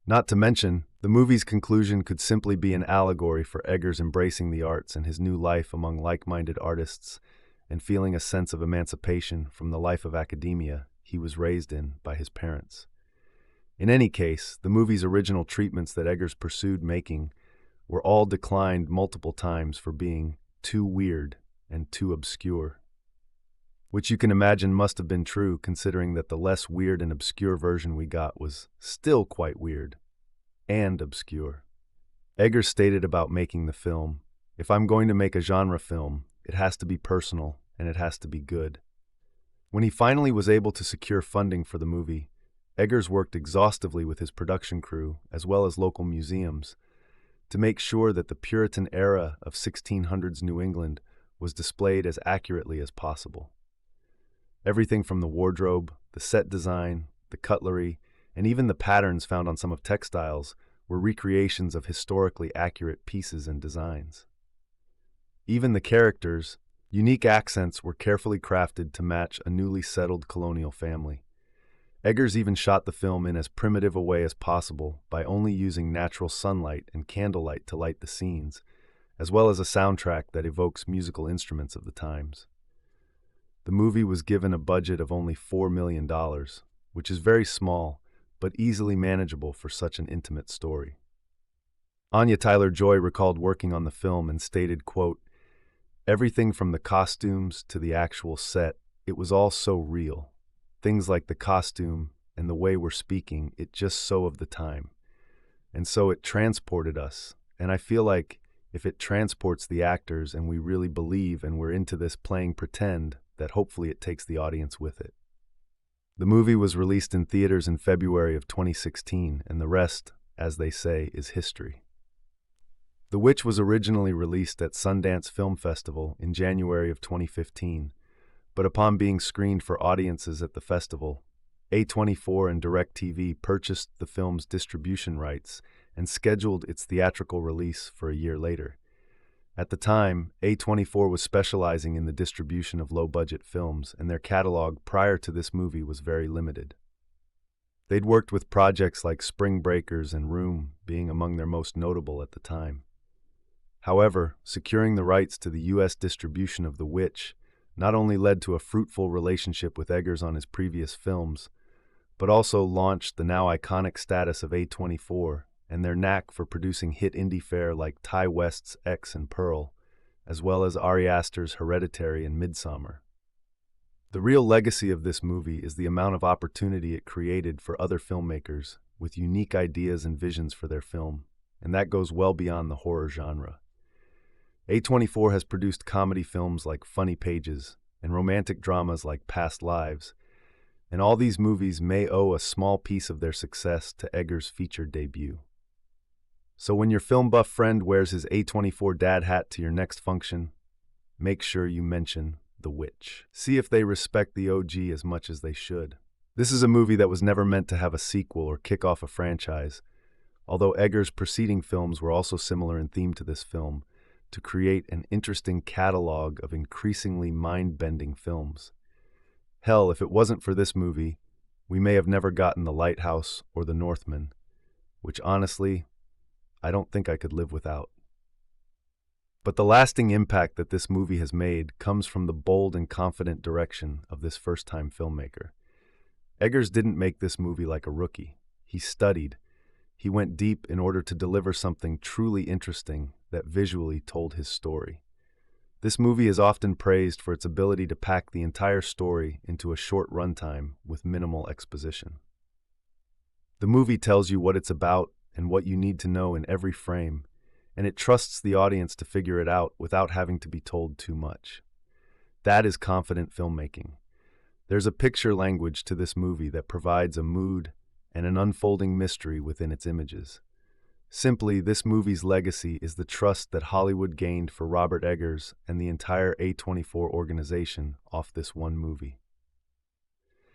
Not to mention, the movie's conclusion could simply be an allegory for Eggers embracing the arts and his new life among like-minded artists and feeling a sense of emancipation from the life of academia he was raised in by his parents. In any case, the movie's original treatments that Eggers pursued making were all declined multiple times for being too weird and too obscure. Which you can imagine must have been true, considering that the less weird and obscure version we got was still quite weird and obscure. Eggers stated about making the film, "If I'm going to make a genre film, it has to be personal and it has to be good." When he finally was able to secure funding for the movie, Eggers worked exhaustively with his production crew, as well as local museums, to make sure that the Puritan era of 1600s New England was displayed as accurately as possible. Everything from the wardrobe, the set design, the cutlery, and even the patterns found on some of textiles were recreations of historically accurate pieces and designs. Even the characters, unique accents were carefully crafted to match a newly settled colonial family. Eggers even shot the film in as primitive a way as possible by only using natural sunlight and candlelight to light the scenes, as well as a soundtrack that evokes musical instruments of the times. The movie was given a budget of only $4 million, which is very small, but easily manageable for such an intimate story. Anya Taylor-Joy recalled working on the film and stated, quote, "Everything from the costumes to the actual set, it was all so real. Things like the costume and the way we're speaking, it just so of the time. And so it transported us, and I feel like if it transports the actors and we really believe and we're into this playing pretend, that hopefully it takes the audience with it." The movie was released in theaters in February of 2016, and the rest, as they say, is history. The Witch was originally released at Sundance Film Festival in January of 2015, but upon being screened for audiences at the festival, A24 and DirecTV purchased the film's distribution rights and scheduled its theatrical release for a year later. At the time, A24 was specializing in the distribution of low-budget films, and their catalog prior to this movie was very limited. They'd worked with projects like Spring Breakers and Room being among their most notable at the time. However, securing the rights to the U.S. distribution of The Witch not only led to a fruitful relationship with Eggers on his previous films, but also launched the now iconic status of A24 and their knack for producing hit indie fare like Ty West's X and Pearl, as well as Ari Aster's Hereditary and Midsommar. The real legacy of this movie is the amount of opportunity it created for other filmmakers with unique ideas and visions for their film, and that goes well beyond the horror genre. A24 has produced comedy films like Funny Pages and romantic dramas like Past Lives, and all these movies may owe a small piece of their success to Eggers' featured debut. So when your film buff friend wears his A24 dad hat to your next function, make sure you mention The Witch. See if they respect the OG as much as they should. This is a movie that was never meant to have a sequel or kick off a franchise, although Eggers' preceding films were also similar in theme to this film, to create an interesting catalog of increasingly mind-bending films. Hell, if it wasn't for this movie, we may have never gotten The Lighthouse or The Northman, which honestly, I don't think I could live without. But the lasting impact that this movie has made comes from the bold and confident direction of this first-time filmmaker. Eggers didn't make this movie like a rookie. He studied. He went deep in order to deliver something truly interesting that visually told his story. This movie is often praised for its ability to pack the entire story into a short runtime with minimal exposition. The movie tells you what it's about and what you need to know in every frame, and it trusts the audience to figure it out without having to be told too much. That is confident filmmaking. There's a picture language to this movie that provides a mood and an unfolding mystery within its images. Simply, this movie's legacy is the trust that Hollywood gained for Robert Eggers and the entire A24 organization off this one movie,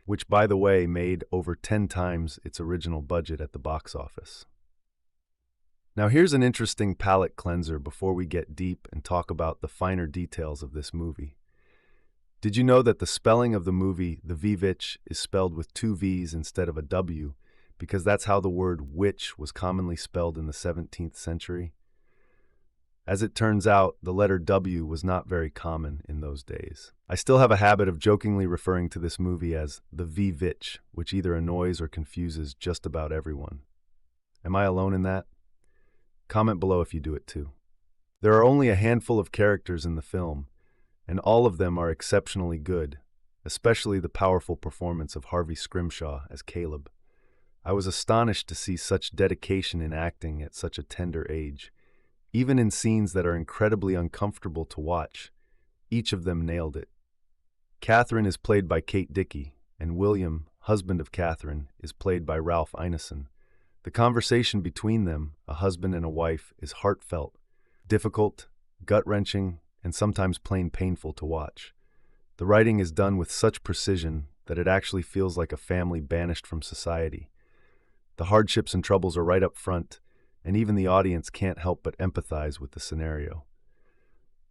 which, by the way, made over 10 times its original budget at the box office. Now here's an interesting palate cleanser before we get deep and talk about the finer details of this movie. Did you know that the spelling of the movie, the Vivitch, is spelled with 2 V's instead of a W, because that's how the word witch was commonly spelled in the 17th century? As it turns out, the letter W was not very common in those days. I still have a habit of jokingly referring to this movie as the Vivitch, which either annoys or confuses just about everyone. Am I alone in that? Comment below if you do it too. There are only a handful of characters in the film, and all of them are exceptionally good, especially the powerful performance of Harvey Scrimshaw as Caleb. I was astonished to see such dedication in acting at such a tender age. Even in scenes that are incredibly uncomfortable to watch, each of them nailed it. Catherine is played by Dickie, and William, husband of Catherine, is played by Ralph Ineson. The conversation between them, a husband and a wife, is heartfelt, difficult, gut-wrenching, and sometimes plain painful to watch. The writing is done with such precision that it actually feels like a family banished from society. The hardships and troubles are right up front, and even the audience can't help but empathize with the scenario.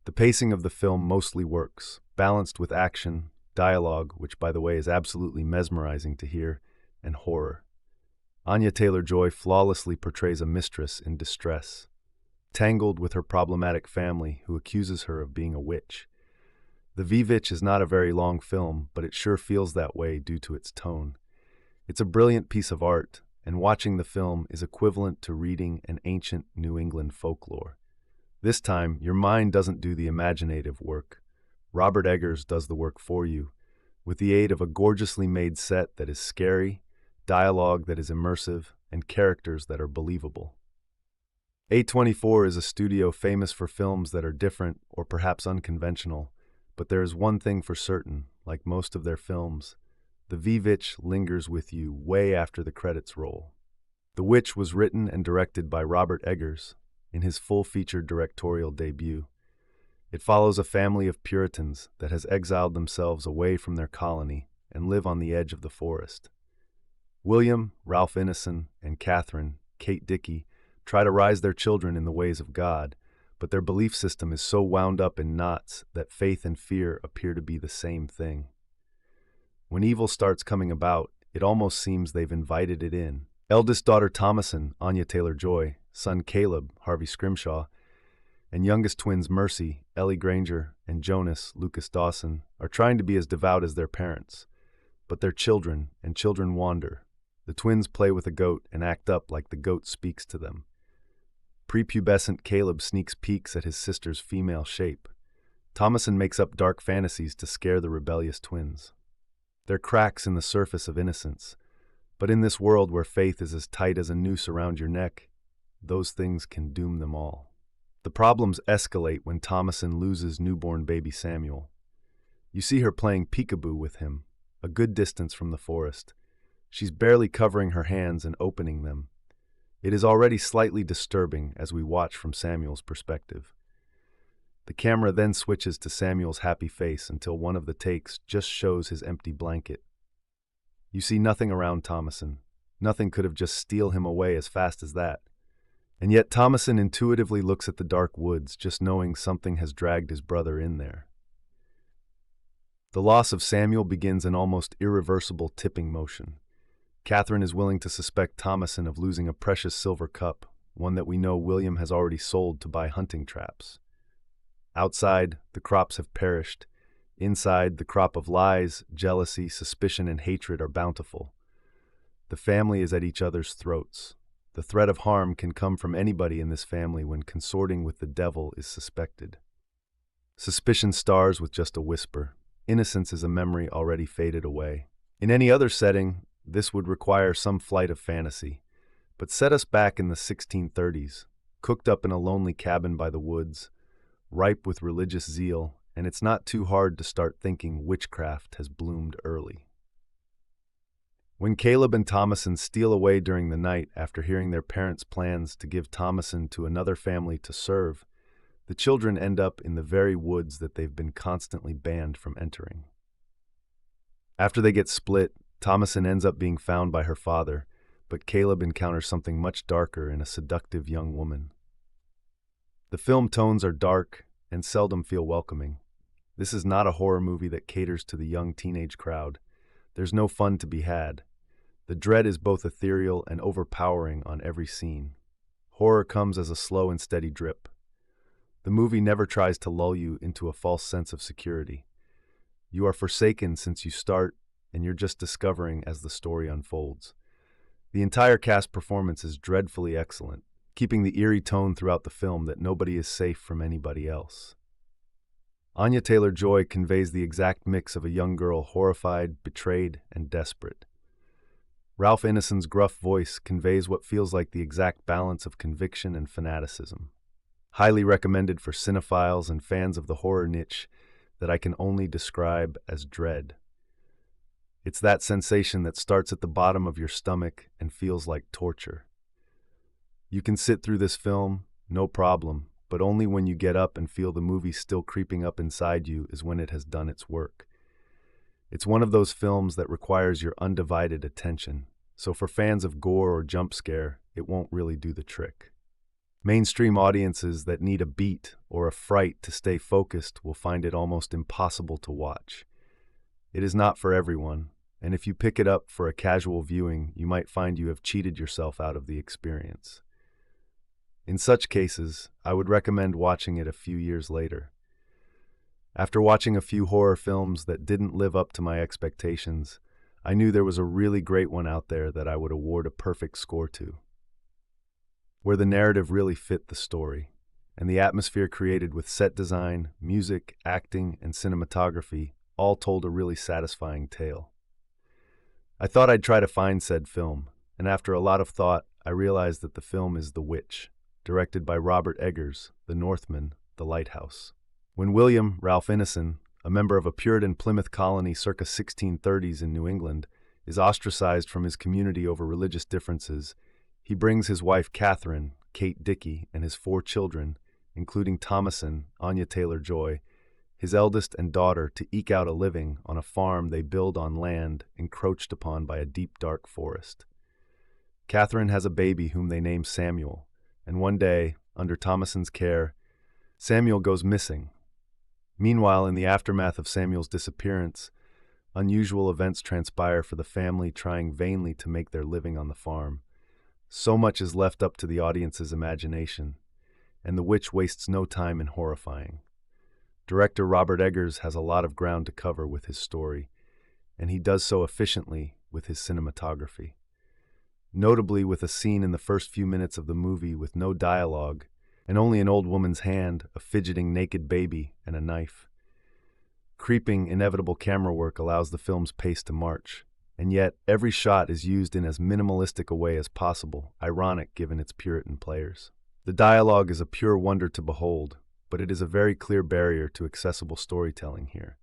The pacing of the film mostly works, balanced with action, dialogue, which by the way is absolutely mesmerizing to hear, and horror. Anya Taylor-Joy flawlessly portrays a mistress in distress, tangled with her problematic family who accuses her of being a witch. The Vivitch is not a very long film, but it sure feels that way due to its tone. It's a brilliant piece of art, and watching the film is equivalent to reading an ancient New England folklore. This time, your mind doesn't do the imaginative work. Robert Eggers does the work for you, with the aid of a gorgeously made set that is scary, dialogue that is immersive, and characters that are believable. A24 is a studio famous for films that are different or perhaps unconventional, but there is one thing for certain, like most of their films, The Vivitch lingers with you way after the credits roll. The Witch was written and directed by Robert Eggers in his full-featured directorial debut. It follows a family of Puritans that has exiled themselves away from their colony and live on the edge of the forest. William, Ralph Ineson, and Catherine, Dickie, try to raise their children in the ways of God, but their belief system is so wound up in knots that faith and fear appear to be the same thing. When evil starts coming about, it almost seems they've invited it in. Eldest daughter Thomason, Anya Taylor-Joy, son Caleb, Harvey Scrimshaw, and youngest twins Mercy, Ellie Granger, and Jonas, Lucas Dawson, are trying to be as devout as their parents. But they're children, and children wander. The twins play with a goat and act up like the goat speaks to them. Prepubescent Caleb sneaks peeks at his sister's female shape. Thomason makes up dark fantasies to scare the rebellious twins. They're cracks in the surface of innocence, but in this world where faith is as tight as a noose around your neck, those things can doom them all. The problems escalate when Thomason loses newborn baby Samuel. You see her playing peekaboo with him, a good distance from the forest. She's barely covering her hands and opening them. It is already slightly disturbing as we watch from Samuel's perspective. The camera then switches to Samuel's happy face until one of the takes just shows his empty blanket. You see nothing around Thomason. Nothing could have just steal him away as fast as that. And yet Thomason intuitively looks at the dark woods, just knowing something has dragged his brother in there. The loss of Samuel begins an almost irreversible tipping motion. Catherine is willing to suspect Thomason of losing a precious silver cup, one that we know William has already sold to buy hunting traps. Outside, the crops have perished. Inside, the crop of lies, jealousy, suspicion, and hatred are bountiful. The family is at each other's throats. The threat of harm can come from anybody in this family when consorting with the devil is suspected. Suspicion stars with just a whisper. Innocence is a memory already faded away. In any other setting, this would require some flight of fantasy. But set us back in the 1630s, cooked up in a lonely cabin by the woods, ripe with religious zeal, and it's not too hard to start thinking witchcraft has bloomed early. When Caleb and Thomason steal away during the night after hearing their parents' plans to give Thomason to another family to serve, the children end up in the very woods that they've been constantly banned from entering. After they get split, Thomason ends up being found by her father, but Caleb encounters something much darker in a seductive young woman. The film tones are dark and seldom feel welcoming. This is not a horror movie that caters to the young teenage crowd. There's no fun to be had. The dread is both ethereal and overpowering on every scene. Horror comes as a slow and steady drip. The movie never tries to lull you into a false sense of security. You are forsaken since you start, and you're just discovering as the story unfolds. The entire cast performance is dreadfully excellent, keeping the eerie tone throughout the film that nobody is safe from anybody else. Anya Taylor-Joy conveys the exact mix of a young girl horrified, betrayed, and desperate. Ralph Ineson's gruff voice conveys what feels like the exact balance of conviction and fanaticism. Highly recommended for cinephiles and fans of the horror niche that I can only describe as dread. It's that sensation that starts at the bottom of your stomach and feels like torture. You can sit through this film, no problem, but only when you get up and feel the movie still creeping up inside you is when it has done its work. It's one of those films that requires your undivided attention, so for fans of gore or jump scare, it won't really do the trick. Mainstream audiences that need a beat or a fright to stay focused will find it almost impossible to watch. It is not for everyone, and if you pick it up for a casual viewing, you might find you have cheated yourself out of the experience. In such cases, I would recommend watching it a few years later. After watching a few horror films that didn't live up to my expectations, I knew there was a really great one out there that I would award a perfect score to, where the narrative really fit the story, and the atmosphere created with set design, music, acting, and cinematography all told a really satisfying tale. I thought I'd try to find said film, and after a lot of thought, I realized that the film is The Witch, directed by Robert Eggers, The Northman, The Lighthouse. When William Ralph Ineson, a member of a Puritan Plymouth colony circa 1630s in New England, is ostracized from his community over religious differences, he brings his wife Catherine, Kate Dickie, and his 4 children, including Thomason, Anya Taylor-Joy, his eldest and daughter, to eke out a living on a farm they build on land encroached upon by a deep, dark forest. Catherine has a baby whom they name Samuel, and one day, under Thomason's care, Samuel goes missing. Meanwhile, in the aftermath of Samuel's disappearance, unusual events transpire for the family trying vainly to make their living on the farm. So much is left up to the audience's imagination, and The Witch wastes no time in horrifying. Director Robert Eggers has a lot of ground to cover with his story, and he does so efficiently with his cinematography. Notably with a scene in the first few minutes of the movie with no dialogue, and only an old woman's hand, a fidgeting naked baby, and a knife. Creeping, inevitable camera work allows the film's pace to march, and yet every shot is used in as minimalistic a way as possible, ironic given its Puritan players. The dialogue is a pure wonder to behold, but it is a very clear barrier to accessible storytelling here.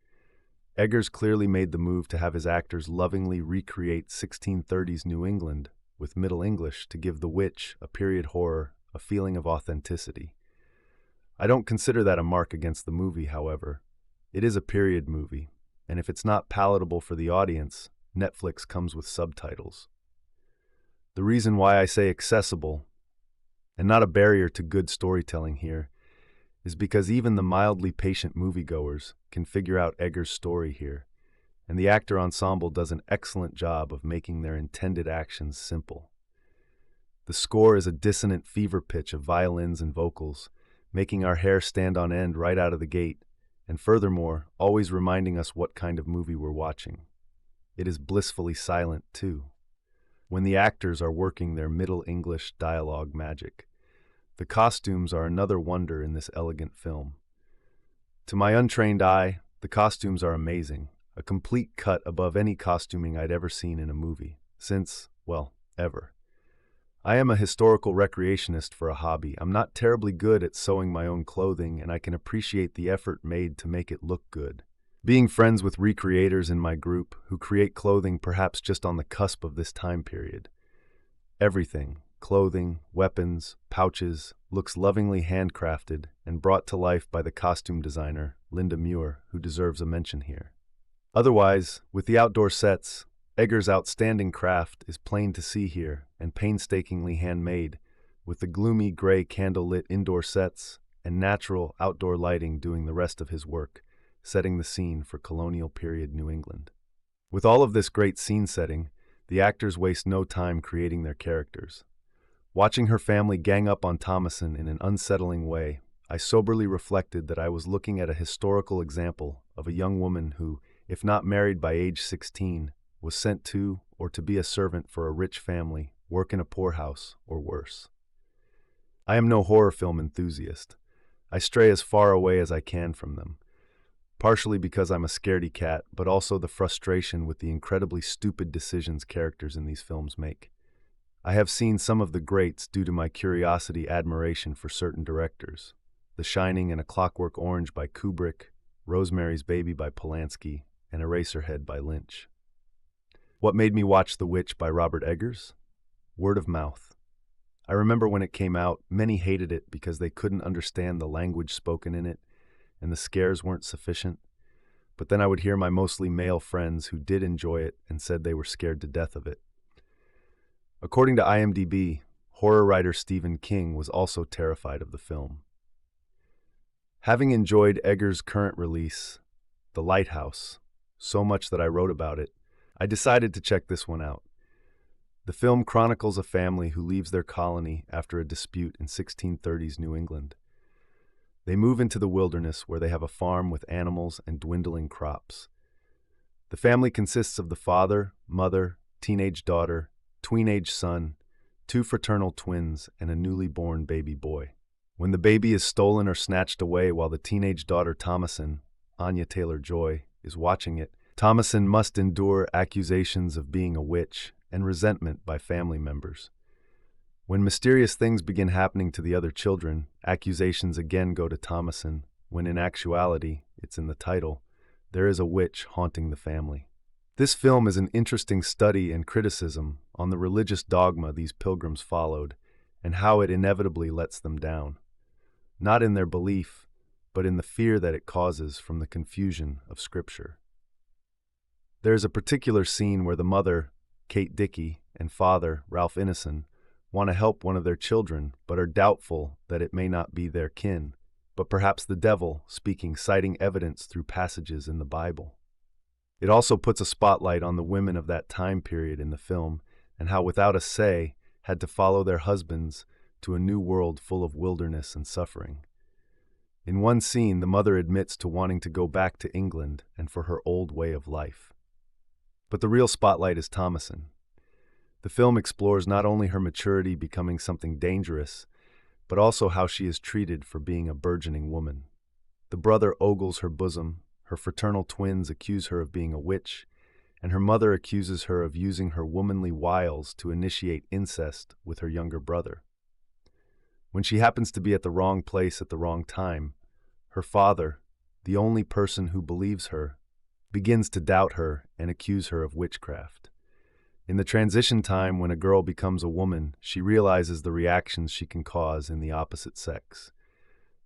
Eggers clearly made the move to have his actors lovingly recreate 1630s New England with Middle English to give The Witch, a period horror, a feeling of authenticity. I don't consider that a mark against the movie, however. It is a period movie, and if it's not palatable for the audience, Netflix comes with subtitles. The reason why I say accessible, and not a barrier to good storytelling here, is because even the mildly patient moviegoers can figure out Eggers' story here, and the actor ensemble does an excellent job of making their intended actions simple. The score is a dissonant fever pitch of violins and vocals, making our hair stand on end right out of the gate, and furthermore, always reminding us what kind of movie we're watching. It is blissfully silent, too, when the actors are working their Middle English dialogue magic. The costumes are another wonder in this elegant film. To my untrained eye, the costumes are amazing, a complete cut above any costuming I'd ever seen in a movie, since, well, ever. I am a historical recreationist for a hobby. I'm not terribly good at sewing my own clothing, and I can appreciate the effort made to make it look good. Being friends with recreators in my group who create clothing perhaps just on the cusp of this time period. Everything, clothing, weapons, pouches, looks lovingly handcrafted and brought to life by the costume designer, Linda Muir, who deserves a mention here. Otherwise, with the outdoor sets, Egger's outstanding craft is plain to see here and painstakingly handmade, with the gloomy gray candle-lit indoor sets and natural outdoor lighting doing the rest of his work, setting the scene for colonial period New England. With all of this great scene setting, the actors waste no time creating their characters. Watching her family gang up on Thomason in an unsettling way, I soberly reflected that I was looking at a historical example of a young woman who, if not married by age 16, was sent to or to be a servant for a rich family, work in a poorhouse, or worse. I am no horror film enthusiast. I stray as far away as I can from them, partially because I'm a scaredy cat, but also the frustration with the incredibly stupid decisions characters in these films make. I have seen some of the greats due to my curiosity admiration for certain directors. The Shining and A Clockwork Orange by Kubrick, Rosemary's Baby by Polanski, and Eraserhead by Lynch. What made me watch The Witch by Robert Eggers? Word of mouth. I remember when it came out, many hated it because they couldn't understand the language spoken in it, and the scares weren't sufficient. But then I would hear my mostly male friends who did enjoy it and said they were scared to death of it. According to IMDb, horror writer Stephen King was also terrified of the film. Having enjoyed Eggers' current release, The Lighthouse, so much that I wrote about it, I decided to check this one out. The film chronicles a family who leaves their colony after a dispute in 1630s New England. They move into the wilderness where they have a farm with animals and dwindling crops. The family consists of the father, mother, teenage daughter, tween-age son, 2 fraternal twins, and a newly born baby boy. When the baby is stolen or snatched away while the teenage daughter Thomason, Anya Taylor-Joy, is watching it, Thomason must endure accusations of being a witch and resentment by family members. When mysterious things begin happening to the other children, accusations again go to Thomason, when in actuality, it's in the title, there is a witch haunting the family. This film is an interesting study and criticism on the religious dogma these pilgrims followed and how it inevitably lets them down, not in their belief, but in the fear that it causes from the confusion of Scripture. There is a particular scene where the mother, Kate Dickie, and father, Ralph Ineson, want to help one of their children, but are doubtful that it may not be their kin, but perhaps the devil speaking, citing evidence through passages in the Bible. It also puts a spotlight on the women of that time period in the film and how, without a say, had to follow their husbands to a new world full of wilderness and suffering. In one scene, the mother admits to wanting to go back to England and for her old way of life. But the real spotlight is Thomason. The film explores not only her maturity becoming something dangerous, but also how she is treated for being a burgeoning woman. The brother ogles her bosom, her fraternal twins accuse her of being a witch, and her mother accuses her of using her womanly wiles to initiate incest with her younger brother. When she happens to be at the wrong place at the wrong time, her father, the only person who believes her, begins to doubt her and accuse her of witchcraft. In the transition time when a girl becomes a woman, she realizes the reactions she can cause in the opposite sex,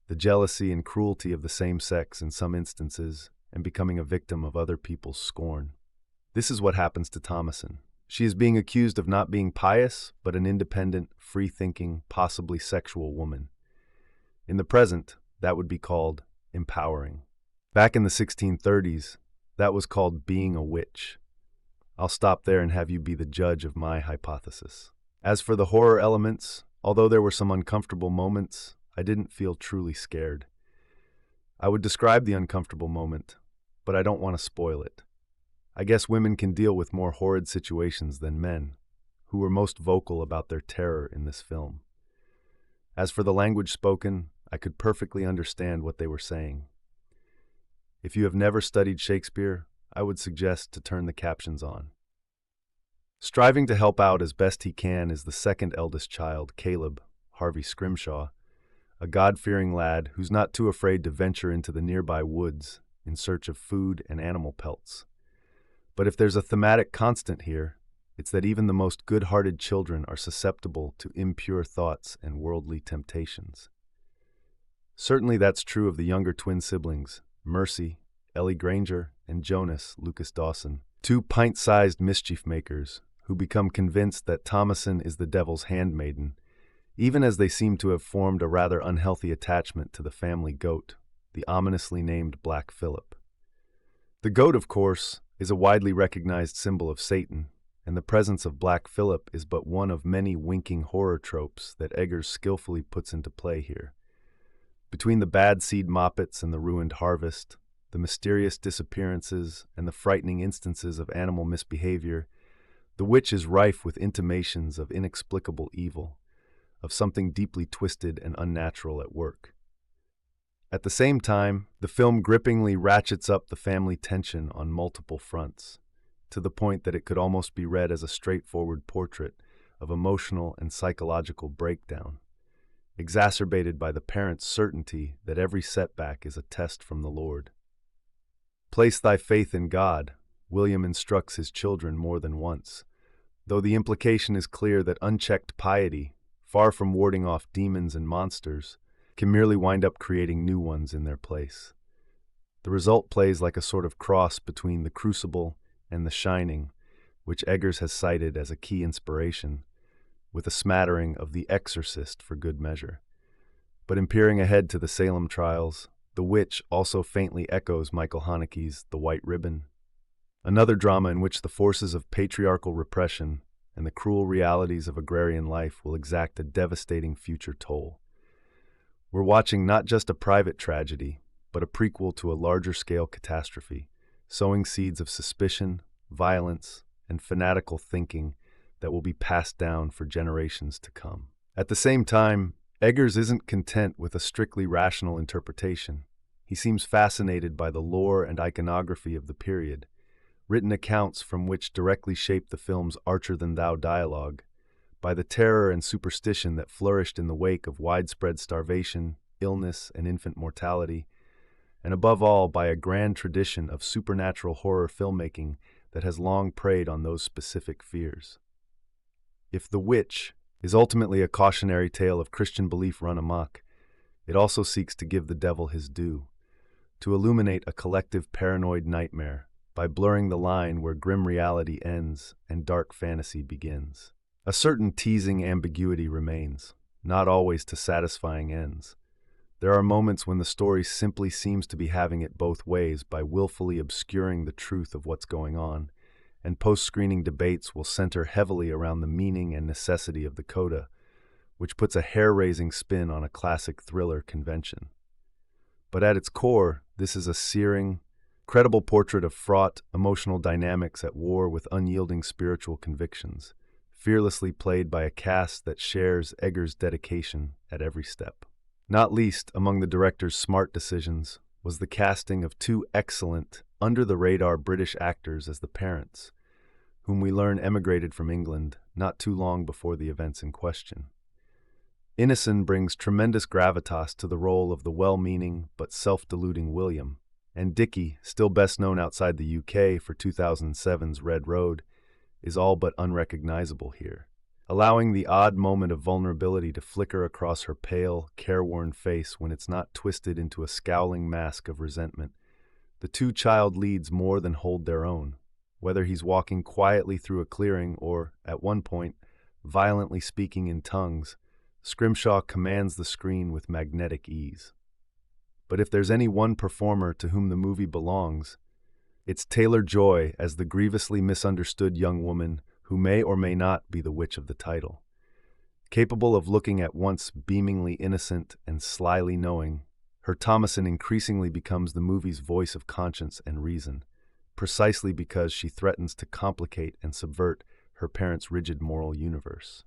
the jealousy and cruelty of the same sex in some instances, and becoming a victim of other people's scorn. This is what happens to Thomason. She is being accused of not being pious, but an independent, free-thinking, possibly sexual woman. In the present, that would be called empowering. Back in the 1630s, that was called being a witch. I'll stop there and have you be the judge of my hypothesis. As for the horror elements, although there were some uncomfortable moments, I didn't feel truly scared. I would describe the uncomfortable moment, but I don't want to spoil it. I guess women can deal with more horrid situations than men, who were most vocal about their terror in this film. As for the language spoken, I could perfectly understand what they were saying. If you have never studied Shakespeare, I would suggest to turn the captions on. Striving to help out as best he can is the second eldest child, Caleb, Harvey Scrimshaw, a God-fearing lad who's not too afraid to venture into the nearby woods in search of food and animal pelts. But if there's a thematic constant here, it's that even the most good-hearted children are susceptible to impure thoughts and worldly temptations. Certainly that's true of the younger twin siblings, Mercy, Ellie Granger, and Jonas, Lucas Dawson, two pint-sized mischief makers who become convinced that Thomasin is the devil's handmaiden, even as they seem to have formed a rather unhealthy attachment to the family goat, the ominously named Black Phillip. The goat, of course, is a widely recognized symbol of Satan, and the presence of Black Phillip is but one of many winking horror tropes that Eggers skillfully puts into play here. Between the bad seed moppets and the ruined harvest, the mysterious disappearances and the frightening instances of animal misbehavior, the witch is rife with intimations of inexplicable evil, of something deeply twisted and unnatural at work. At the same time, the film grippingly ratchets up the family tension on multiple fronts, to the point that it could almost be read as a straightforward portrait of emotional and psychological breakdown, exacerbated by the parents' certainty that every setback is a test from the Lord. Place thy faith in God, William instructs his children more than once, though the implication is clear that unchecked piety, far from warding off demons and monsters, can merely wind up creating new ones in their place. The result plays like a sort of cross between The Crucible and The Shining, which Eggers has cited as a key inspiration, with a smattering of The Exorcist for good measure. But in peering ahead to the Salem trials, The Witch also faintly echoes Michael Haneke's The White Ribbon, another drama in which the forces of patriarchal repression and the cruel realities of agrarian life will exact a devastating future toll. We're watching not just a private tragedy, but a prequel to a larger-scale catastrophe, sowing seeds of suspicion, violence, and fanatical thinking that will be passed down for generations to come. At the same time, Eggers isn't content with a strictly rational interpretation. He seems fascinated by the lore and iconography of the period, written accounts from which directly shaped the film's archer-than-thou dialogue, by the terror and superstition that flourished in the wake of widespread starvation, illness, and infant mortality, and above all by a grand tradition of supernatural horror filmmaking that has long preyed on those specific fears. If The Witch is ultimately a cautionary tale of Christian belief run amok, it also seeks to give the devil his due, to illuminate a collective paranoid nightmare by blurring the line where grim reality ends and dark fantasy begins. A certain teasing ambiguity remains, not always to satisfying ends. There are moments when the story simply seems to be having it both ways by willfully obscuring the truth of what's going on, and post-screening debates will center heavily around the meaning and necessity of the coda, which puts a hair-raising spin on a classic thriller convention. But at its core, this is a searing, credible portrait of fraught, emotional dynamics at war with unyielding spiritual convictions, fearlessly played by a cast that shares Eggers' dedication at every step. Not least among the director's smart decisions was the casting of two excellent, under-the-radar British actors as the parents, whom we learn emigrated from England not too long before the events in question. Ineson brings tremendous gravitas to the role of the well-meaning but self-deluding William, and Dickie, still best known outside the UK for 2007's Red Road, is all but unrecognizable here. Allowing the odd moment of vulnerability to flicker across her pale, careworn face when it's not twisted into a scowling mask of resentment, the two child leads more than hold their own, whether he's walking quietly through a clearing or, at one point, violently speaking in tongues. Scrimshaw commands the screen with magnetic ease. But if there's any one performer to whom the movie belongs, it's Taylor-Joy as the grievously misunderstood young woman who may or may not be the witch of the title. Capable of looking at once beamingly innocent and slyly knowing, her Thomasin increasingly becomes the movie's voice of conscience and reason, precisely because she threatens to complicate and subvert her parents' rigid moral universe.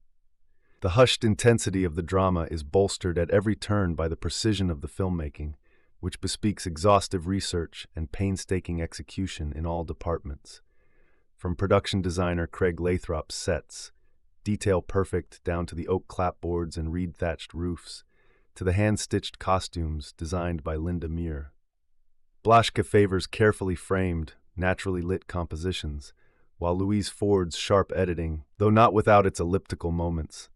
The hushed intensity of the drama is bolstered at every turn by the precision of the filmmaking, which bespeaks exhaustive research and painstaking execution in all departments. From production designer Craig Lathrop's sets, detail perfect down to the oak clapboards and reed-thatched roofs, to the hand-stitched costumes designed by Linda Muir. Blaschke favors carefully framed, naturally lit compositions, while Louise Ford's sharp editing, though not without its elliptical moments,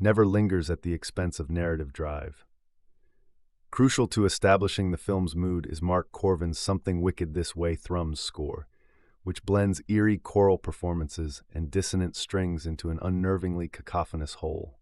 never lingers at the expense of narrative drive. Crucial to establishing the film's mood is Mark Corvin's Something Wicked This Way Thrums score, which blends eerie choral performances and dissonant strings into an unnervingly cacophonous whole.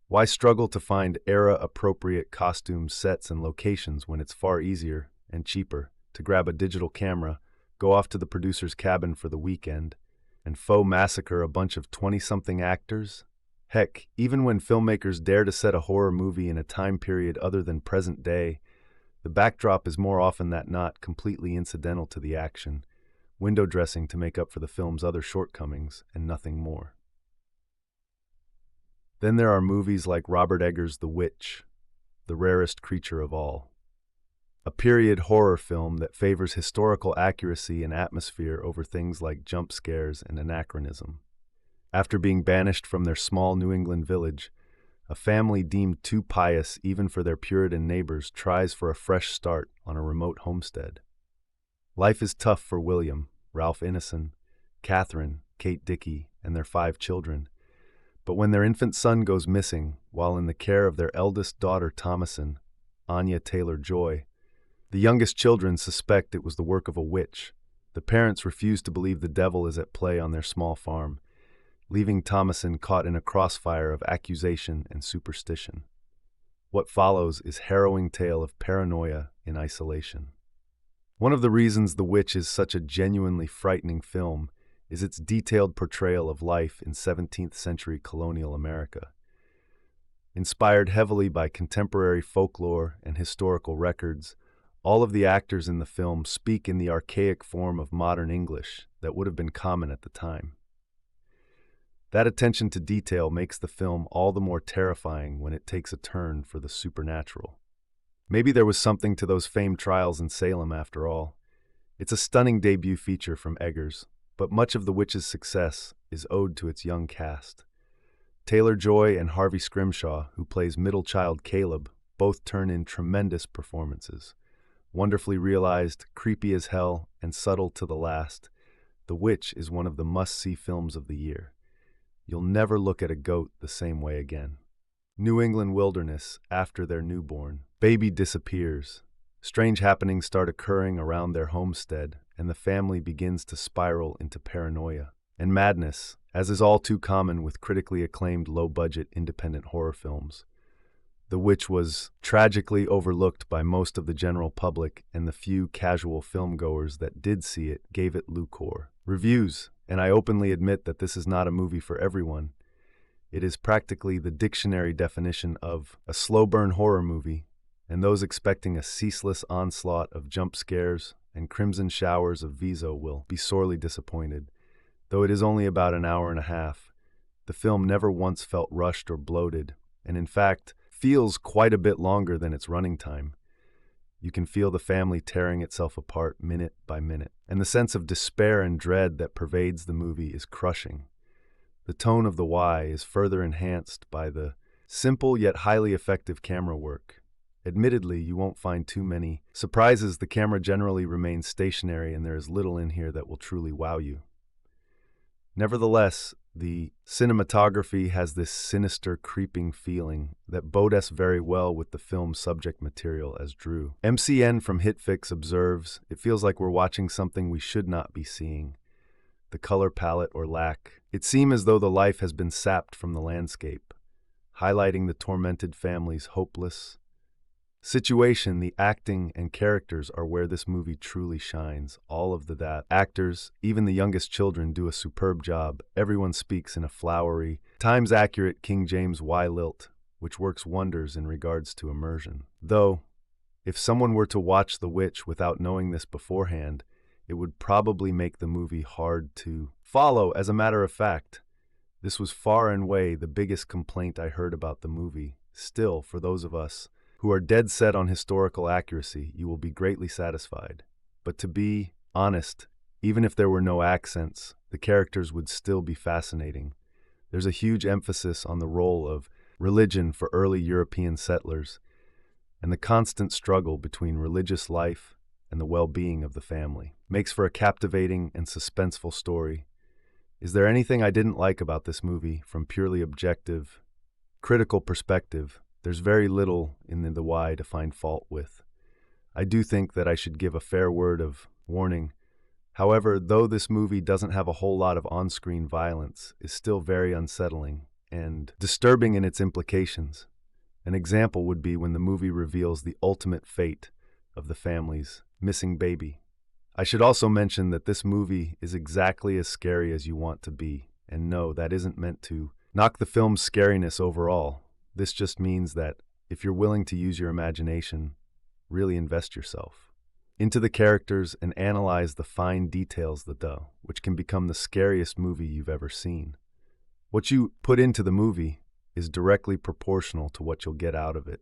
Why struggle to find era-appropriate costumes, sets, and locations when it's far easier and cheaper to grab a digital camera, go off to the producer's cabin for the weekend, and faux massacre a bunch of 20-something actors? Heck, even when filmmakers dare to set a horror movie in a time period other than present day, the backdrop is more often than not completely incidental to the action, window dressing to make up for the film's other shortcomings, and nothing more. Then there are movies like Robert Eggers' The Witch, the rarest creature of all. A period horror film that favors historical accuracy and atmosphere over things like jump scares and anachronism. After being banished from their small New England village, a family deemed too pious even for their Puritan neighbors tries for a fresh start on a remote homestead. Life is tough for William, Ralph Ineson, Catherine, Kate Dickie, and their 5 children. But when their infant son goes missing while in the care of their eldest daughter Thomasin, Anya Taylor-Joy, the youngest children suspect it was the work of a witch. The parents refuse to believe the devil is at play on their small farm, leaving Thomasin caught in a crossfire of accusation and superstition. What follows is a harrowing tale of paranoia in isolation. One of the reasons The Witch is such a genuinely frightening film is its detailed portrayal of life in 17th century colonial America. Inspired heavily by contemporary folklore and historical records, all of the actors in the film speak in the archaic form of modern English that would have been common at the time. That attention to detail makes the film all the more terrifying when it takes a turn for the supernatural. Maybe there was something to those famed trials in Salem after all. It's a stunning debut feature from Eggers, but much of The Witch's success is owed to its young cast. Taylor-Joy and Harvey Scrimshaw, who plays middle child Caleb, both turn in tremendous performances. Wonderfully realized, creepy as hell, and subtle to the last, The Witch is one of the must-see films of the year. You'll never look at a goat the same way again. New England wilderness, after their newborn. Baby disappears. Strange happenings start occurring around their homestead, and the family begins to spiral into paranoia and madness, as is all too common with critically acclaimed low-budget independent horror films. The Witch was tragically overlooked by most of the general public, and the few casual filmgoers that did see it gave it lukewarm reviews. And I openly admit that this is not a movie for everyone. It is practically the dictionary definition of a slow-burn horror movie, and those expecting a ceaseless onslaught of jump scares and crimson showers of Viso will be sorely disappointed. Though it is only about an hour and a half, the film never once felt rushed or bloated, and in fact, feels quite a bit longer than its running time. You can feel the family tearing itself apart minute by minute, and the sense of despair and dread that pervades the movie is crushing. The tone of the Y is further enhanced by the simple yet highly effective camera work. Admittedly, you won't find too many surprises. The camera generally remains stationary, and there is little in here that will truly wow you. Nevertheless, the cinematography has this sinister, creeping feeling that bodes very well with the film's subject material as Drew. MCN from Hitfix observes, "It feels like we're watching something we should not be seeing. The color palette or lack. It seems as though the life has been sapped from the landscape, highlighting the tormented family's hopeless, situation, the acting and characters are where this movie truly shines. All of the actors, even the youngest children, do a superb job. Everyone speaks in a flowery, times-accurate King James Y lilt, which works wonders in regards to immersion. Though, if someone were to watch The Witch without knowing this beforehand, it would probably make the movie hard to follow. As a matter of fact, this was far and away the biggest complaint I heard about the movie. Still, for those of us who are dead set on historical accuracy, you will be greatly satisfied. But to be honest, even if there were no accents, the characters would still be fascinating. There's a huge emphasis on the role of religion for early European settlers, and the constant struggle between religious life and the well-being of the family makes for a captivating and suspenseful story. Is there anything I didn't like about this movie from purely objective, critical perspective? There's very little in the why to find fault with. I do think that I should give a fair word of warning. However, though this movie doesn't have a whole lot of on-screen violence, it's still very unsettling and disturbing in its implications. An example would be when the movie reveals the ultimate fate of the family's missing baby. I should also mention that this movie is exactly as scary as you want to be, and no, that isn't meant to knock the film's scariness overall. This just means that if you're willing to use your imagination, really invest yourself into the characters and analyze the fine details which can become the scariest movie you've ever seen. What you put into the movie is directly proportional to what you'll get out of it.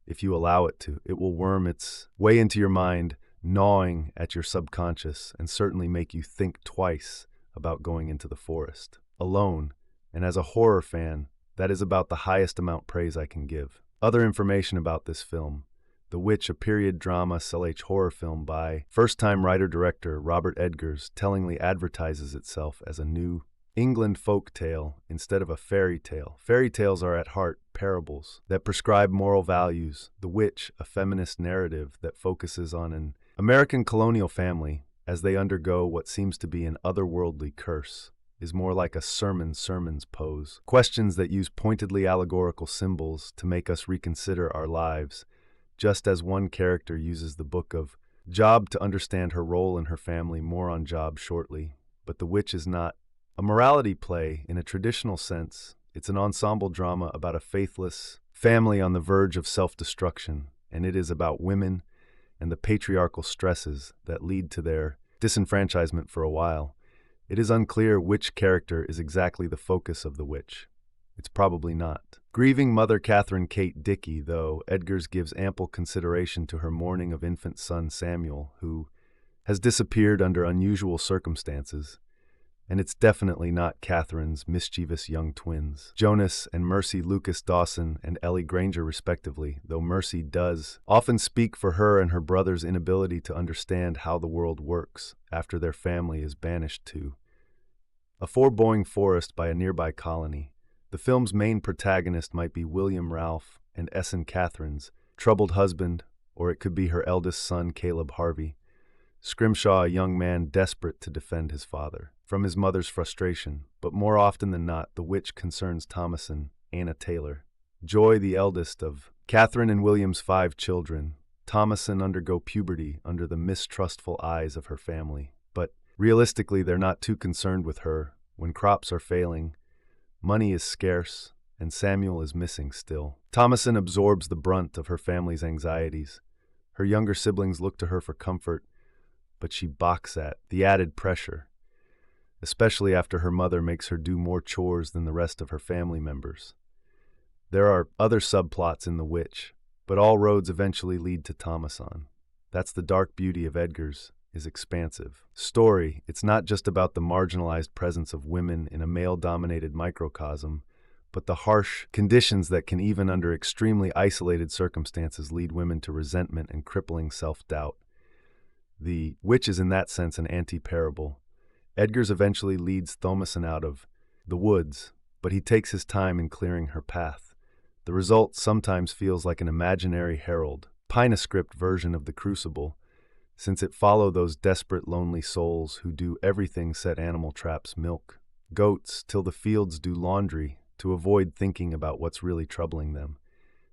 If you allow it to, it will worm its way into your mind, gnawing at your subconscious, and certainly make you think twice about going into the forest alone. And as a horror fan, that is about the highest amount praise I can give. Other information about this film: The Witch, a period drama / horror film by first-time writer-director Robert Edgars, tellingly advertises itself as a New England folk tale instead of a fairy tale. Fairy tales are at heart parables that prescribe moral values. The Witch, a feminist narrative that focuses on an American colonial family as they undergo what seems to be an otherworldly curse, is more like a sermons pose. Questions that use pointedly allegorical symbols to make us reconsider our lives, just as one character uses the book of Job to understand her role in her family. More on Job shortly. But The Witch is not a morality play in a traditional sense. It's an ensemble drama about a faithless family on the verge of self-destruction, and it is about women and the patriarchal stresses that lead to their disenfranchisement for a while. It is unclear which character is exactly the focus of The Witch. It's probably not grieving mother Catherine Kate Dickie, though Edgars gives ample consideration to her mourning of infant son Samuel, who has disappeared under unusual circumstances. And it's definitely not Catherine's mischievous young twins, Jonas and Mercy Lucas Dawson and Ellie Granger respectively, though Mercy does often speak for her and her brother's inability to understand how the world works after their family is banished to a foreboding forest by a nearby colony. The film's main protagonist might be William Ralph and Essen Catherine's troubled husband, or it could be her eldest son Caleb Harvey. Scrimshaw, a young man desperate to defend his father from his mother's frustration, but more often than not, The Witch concerns Thomasin, Anna Taylor. Joy, the eldest of Catherine and William's 5 children. Thomasin undergo puberty under the mistrustful eyes of her family, but realistically they're not too concerned with her when crops are failing, money is scarce, and Samuel is missing still. Thomasin absorbs the brunt of her family's anxieties. Her younger siblings look to her for comfort, but she balks at the added pressure, especially after her mother makes her do more chores than the rest of her family members. There are other subplots in The Witch, but all roads eventually lead to Thomasin. That's the dark beauty of Edgars' expansive story. It's not just about the marginalized presence of women in a male-dominated microcosm, but the harsh conditions that can, even under extremely isolated circumstances, lead women to resentment and crippling self-doubt. The Witch is in that sense an anti-parable. Edgars eventually leads Thomasin out of the woods, but he takes his time in clearing her path. The result sometimes feels like an imaginary herald, Pinescript version of The Crucible, since it follows those desperate, lonely souls who do everything set animal traps, milk goats, till the fields do laundry, to avoid thinking about what's really troubling them.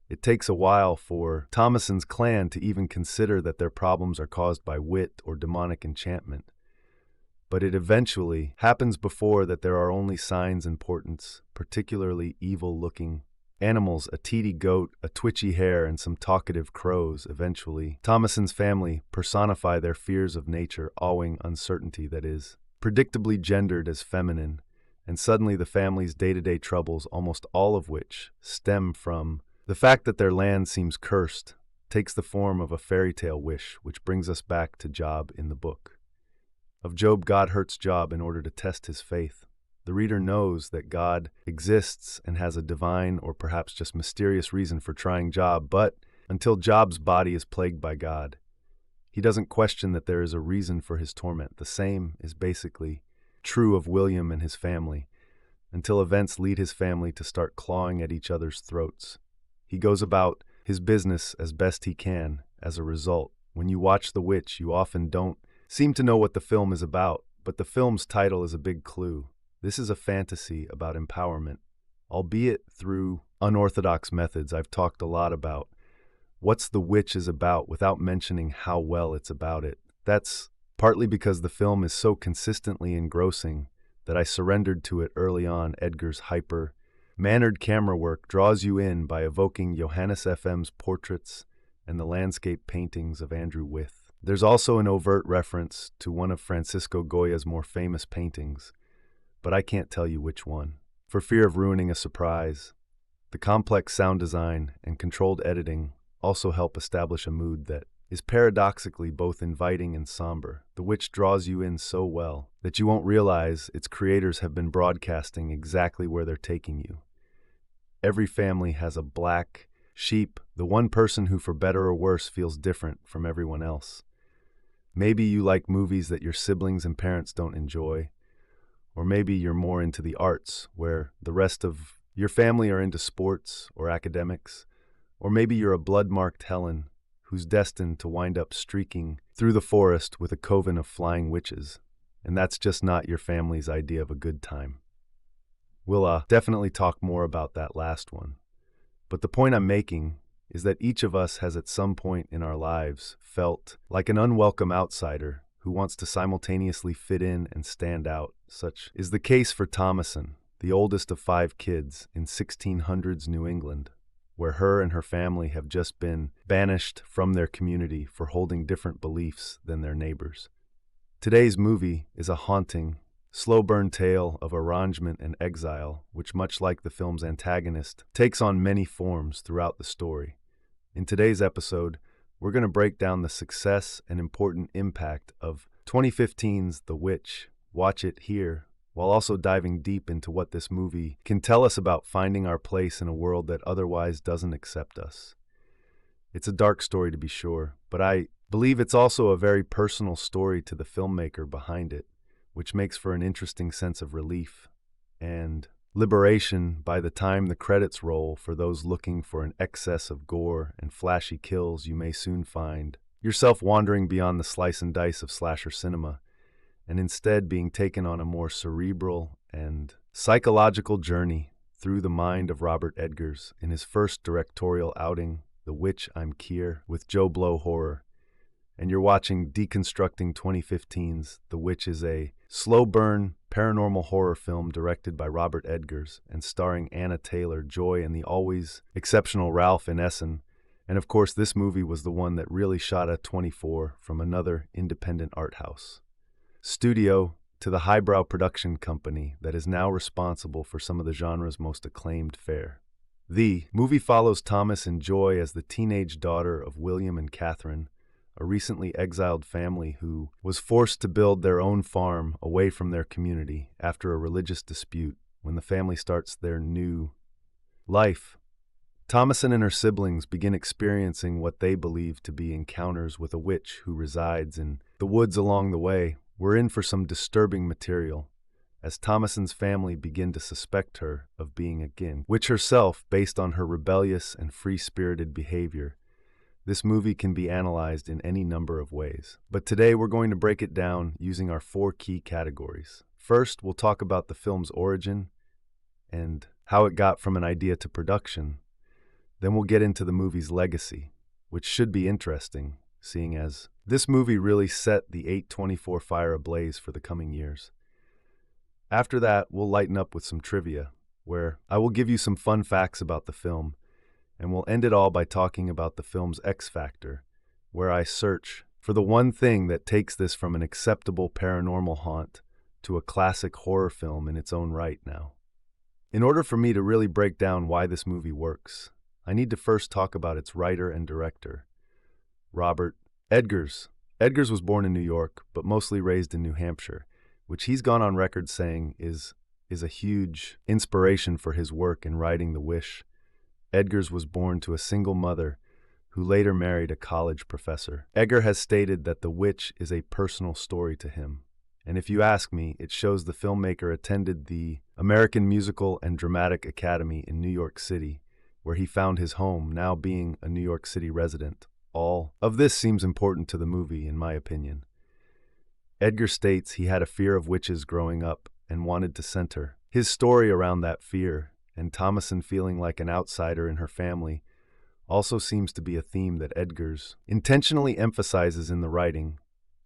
It takes a while for Thomason's clan to even consider that their problems are caused by wit or demonic enchantment. But it eventually happens before that there are only signs and portents, particularly evil-looking animals, a teety goat, a twitchy hare, and some talkative crows. Eventually, Thomason's family personify their fears of nature, awing uncertainty that is predictably gendered as feminine, and suddenly the family's day-to-day troubles, almost all of which stem from the fact that their land seems cursed, takes the form of a fairy tale wish, which brings us back to Job in the book. Of Job, God hurts Job in order to test his faith. The reader knows that God exists and has a divine or perhaps just mysterious reason for trying Job, but until Job's body is plagued by God, he doesn't question that there is a reason for his torment. The same is basically true of William and his family, until events lead his family to start clawing at each other's throats. He goes about his business as best he can. As a result, when you watch The Witch, you often don't seem to know what the film is about, but the film's title is a big clue. This is a fantasy about empowerment, albeit through unorthodox methods. I've talked a lot about what's The Witch is about without mentioning how well it's about it. That's partly because the film is so consistently engrossing that I surrendered to it early on. Edgar's hyper-mannered camera work draws you in by evoking Johannes FM's portraits and the landscape paintings of Andrew Wyeth. There's also an overt reference to one of Francisco Goya's more famous paintings, but I can't tell you which one, for fear of ruining a surprise. The complex sound design and controlled editing also help establish a mood that is paradoxically both inviting and somber. The Witch draws you in so well that you won't realize its creators have been broadcasting exactly where they're taking you. Every family has a black sheep, the one person who, for better or worse, feels different from everyone else. Maybe you like movies that your siblings and parents don't enjoy, or maybe you're more into the arts, where the rest of your family are into sports or academics, or maybe you're a blood-marked Helen who's destined to wind up streaking through the forest with a coven of flying witches, and that's just not your family's idea of a good time. We'll definitely talk more about that last one, but the point I'm making is that each of us has at some point in our lives felt like an unwelcome outsider who wants to simultaneously fit in and stand out. Such is the case for Thomason, the oldest of 5 kids in 1600s New England, where her and her family have just been banished from their community for holding different beliefs than their neighbors. Today's movie is a haunting, slow-burn tale of arrangement and exile, which, much like the film's antagonist, takes on many forms throughout the story. In today's episode, we're going to break down the success and important impact of 2015's The Witch. Watch it here, while also diving deep into what this movie can tell us about finding our place in a world that otherwise doesn't accept us. It's a dark story to be sure, but I believe it's also a very personal story to the filmmaker behind it, which makes for an interesting sense of relief and liberation by the time the credits roll. For those looking for an excess of gore and flashy kills, you may soon find yourself wandering beyond the slice and dice of slasher cinema, and instead being taken on a more cerebral and psychological journey through the mind of Robert Eggers in his first directorial outing, The Witch, I'm Keir, with Joe Blow Horror. And you're watching Deconstructing 2015's The Witch is a slow-burn paranormal horror film directed by Robert Eggers and starring Anna Taylor-Joy and the always exceptional Ralph Ineson. And of course, this movie was the one that really shot a 24 from another independent art house studio to the highbrow production company that is now responsible for some of the genre's most acclaimed fare. The movie follows Thomas and Joy as the teenage daughter of William and Catherine, a recently exiled family who was forced to build their own farm away from their community after a religious dispute. When the family starts their new life, Thomason and her siblings begin experiencing what they believe to be encounters with a witch who resides in the woods along the way. We're in for some disturbing material, as Thomason's family begin to suspect her of being a witch herself based on her rebellious and free-spirited behavior. This movie can be analyzed in any number of ways, but today we're going to break it down using our 4 key categories. First, we'll talk about the film's origin and how it got from an idea to production. Then we'll get into the movie's legacy, which should be interesting, seeing as this movie really set the A24 fire ablaze for the coming years. After that, we'll lighten up with some trivia, where I will give you some fun facts about the film, and we'll end it all by talking about the film's X factor, where I search for the one thing that takes this from an acceptable paranormal haunt to a classic horror film in its own right now. In order for me to really break down why this movie works, I need to first talk about its writer and director, Robert Eggers. Eggers was born in New York, but mostly raised in New Hampshire, which he's gone on record saying is a huge inspiration for his work in writing The Wish. Eggers was born to a single mother who later married a college professor. Eggers has stated that The Witch is a personal story to him. And if you ask me, it shows the filmmaker attended the American Musical and Dramatic Academy in New York City, where he found his home, now being a New York City resident. All of this seems important to the movie, in my opinion. Eggers states he had a fear of witches growing up and wanted to center his story around that fear, and Thomason feeling like an outsider in her family also seems to be a theme that Eggers intentionally emphasizes in the writing.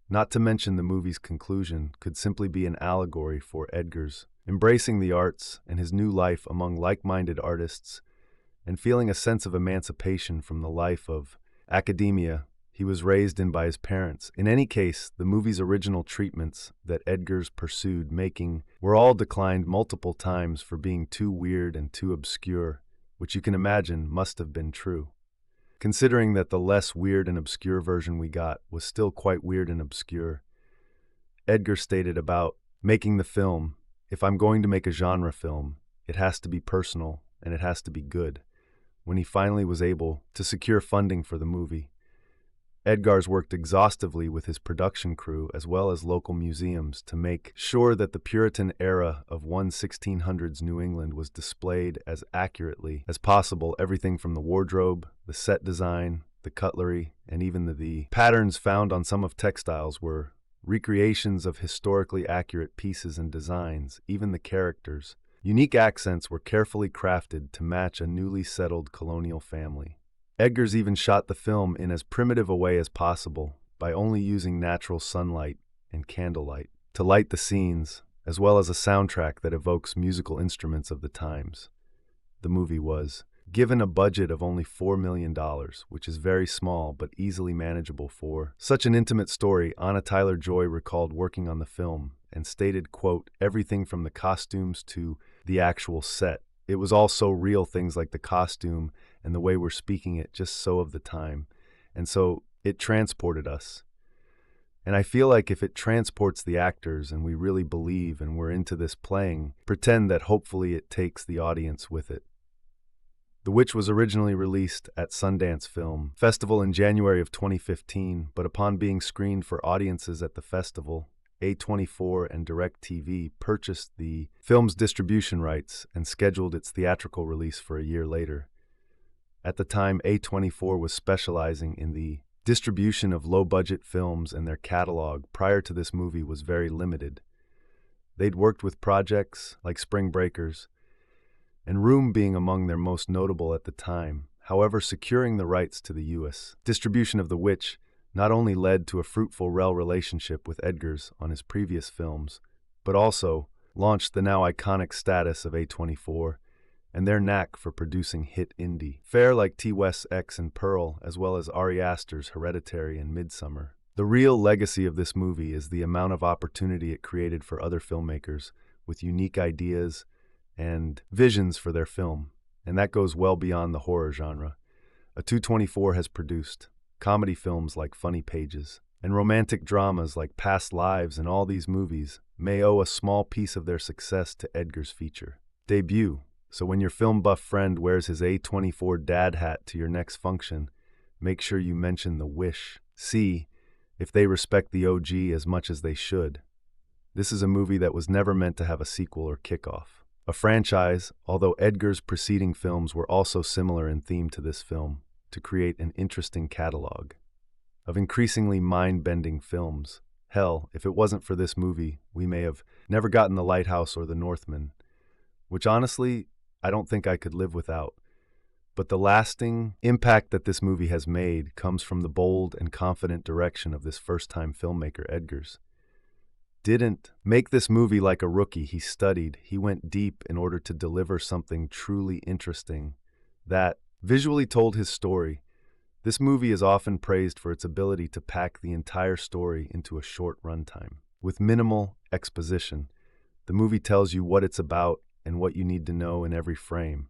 Not to mention the movie's conclusion could simply be an allegory for Eggers embracing the arts and his new life among like-minded artists and feeling a sense of emancipation from the life of academia he was raised in by his parents. In any case, the movie's original treatments that Eggers pursued making were all declined multiple times for being too weird and too obscure, which you can imagine must have been true, considering that the less weird and obscure version we got was still quite weird and obscure. Eggers stated about making the film, "If I'm going to make a genre film, it has to be personal and it has to be good," when he finally was able to secure funding for the movie. Eggers worked exhaustively with his production crew as well as local museums to make sure that the Puritan era of 1600s New England was displayed as accurately as possible. Everything from the wardrobe, the set design, the cutlery, and even the patterns found on some of textiles were recreations of historically accurate pieces and designs. Even the characters' unique accents were carefully crafted to match a newly settled colonial family. Eggers even shot the film in as primitive a way as possible by only using natural sunlight and candlelight to light the scenes, as well as a soundtrack that evokes musical instruments of the times. The movie was given a budget of only $4 million, which is very small but easily manageable for such an intimate story. Anya Taylor-Joy recalled working on the film and stated, quote, "Everything from the costumes to the actual set. It was all so real, things like the costume and the way we're speaking it, just so of the time. And so it transported us. And I feel like if it transports the actors and we really believe and we're into this playing, pretend that hopefully it takes the audience with it." The Witch was originally released at Sundance Film Festival in January of 2015, but upon being screened for audiences at the festival, A24 and DirecTV purchased the film's distribution rights and scheduled its theatrical release for a year later. At the time, A24 was specializing in the distribution of low-budget films, and their catalog prior to this movie was very limited. They'd worked with projects like Spring Breakers, and Room being among their most notable at the time. However, securing the rights to the U.S. distribution of The Witch not only led to a fruitful relationship with Eggers on his previous films, but also launched the now iconic status of A24 and their knack for producing hit indie fare like T. West's X and Pearl, as well as Ari Aster's Hereditary and Midsummer. The real legacy of this movie is the amount of opportunity it created for other filmmakers with unique ideas and visions for their film, and that goes well beyond the horror genre. A24 has produced comedy films like Funny Pages and romantic dramas like Past Lives, and all these movies may owe a small piece of their success to Eggers' feature debut. So when your film buff friend wears his A24 dad hat to your next function, make sure you mention The Wish. See if they respect the OG as much as they should. This is a movie that was never meant to have a sequel or kickoff. A franchise, although Eggers' preceding films were also similar in theme to this film, to create an interesting catalog of increasingly mind-bending films. Hell, if it wasn't for this movie, we may have never gotten The Lighthouse or The Northman, which honestly, I don't think I could live without. But the lasting impact that this movie has made comes from the bold and confident direction of this first-time filmmaker, Edgars. Didn't make this movie like a rookie. He studied, he went deep in order to deliver something truly interesting that visually told his story. This movie is often praised for its ability to pack the entire story into a short runtime. With minimal exposition, the movie tells you what it's about and what you need to know in every frame,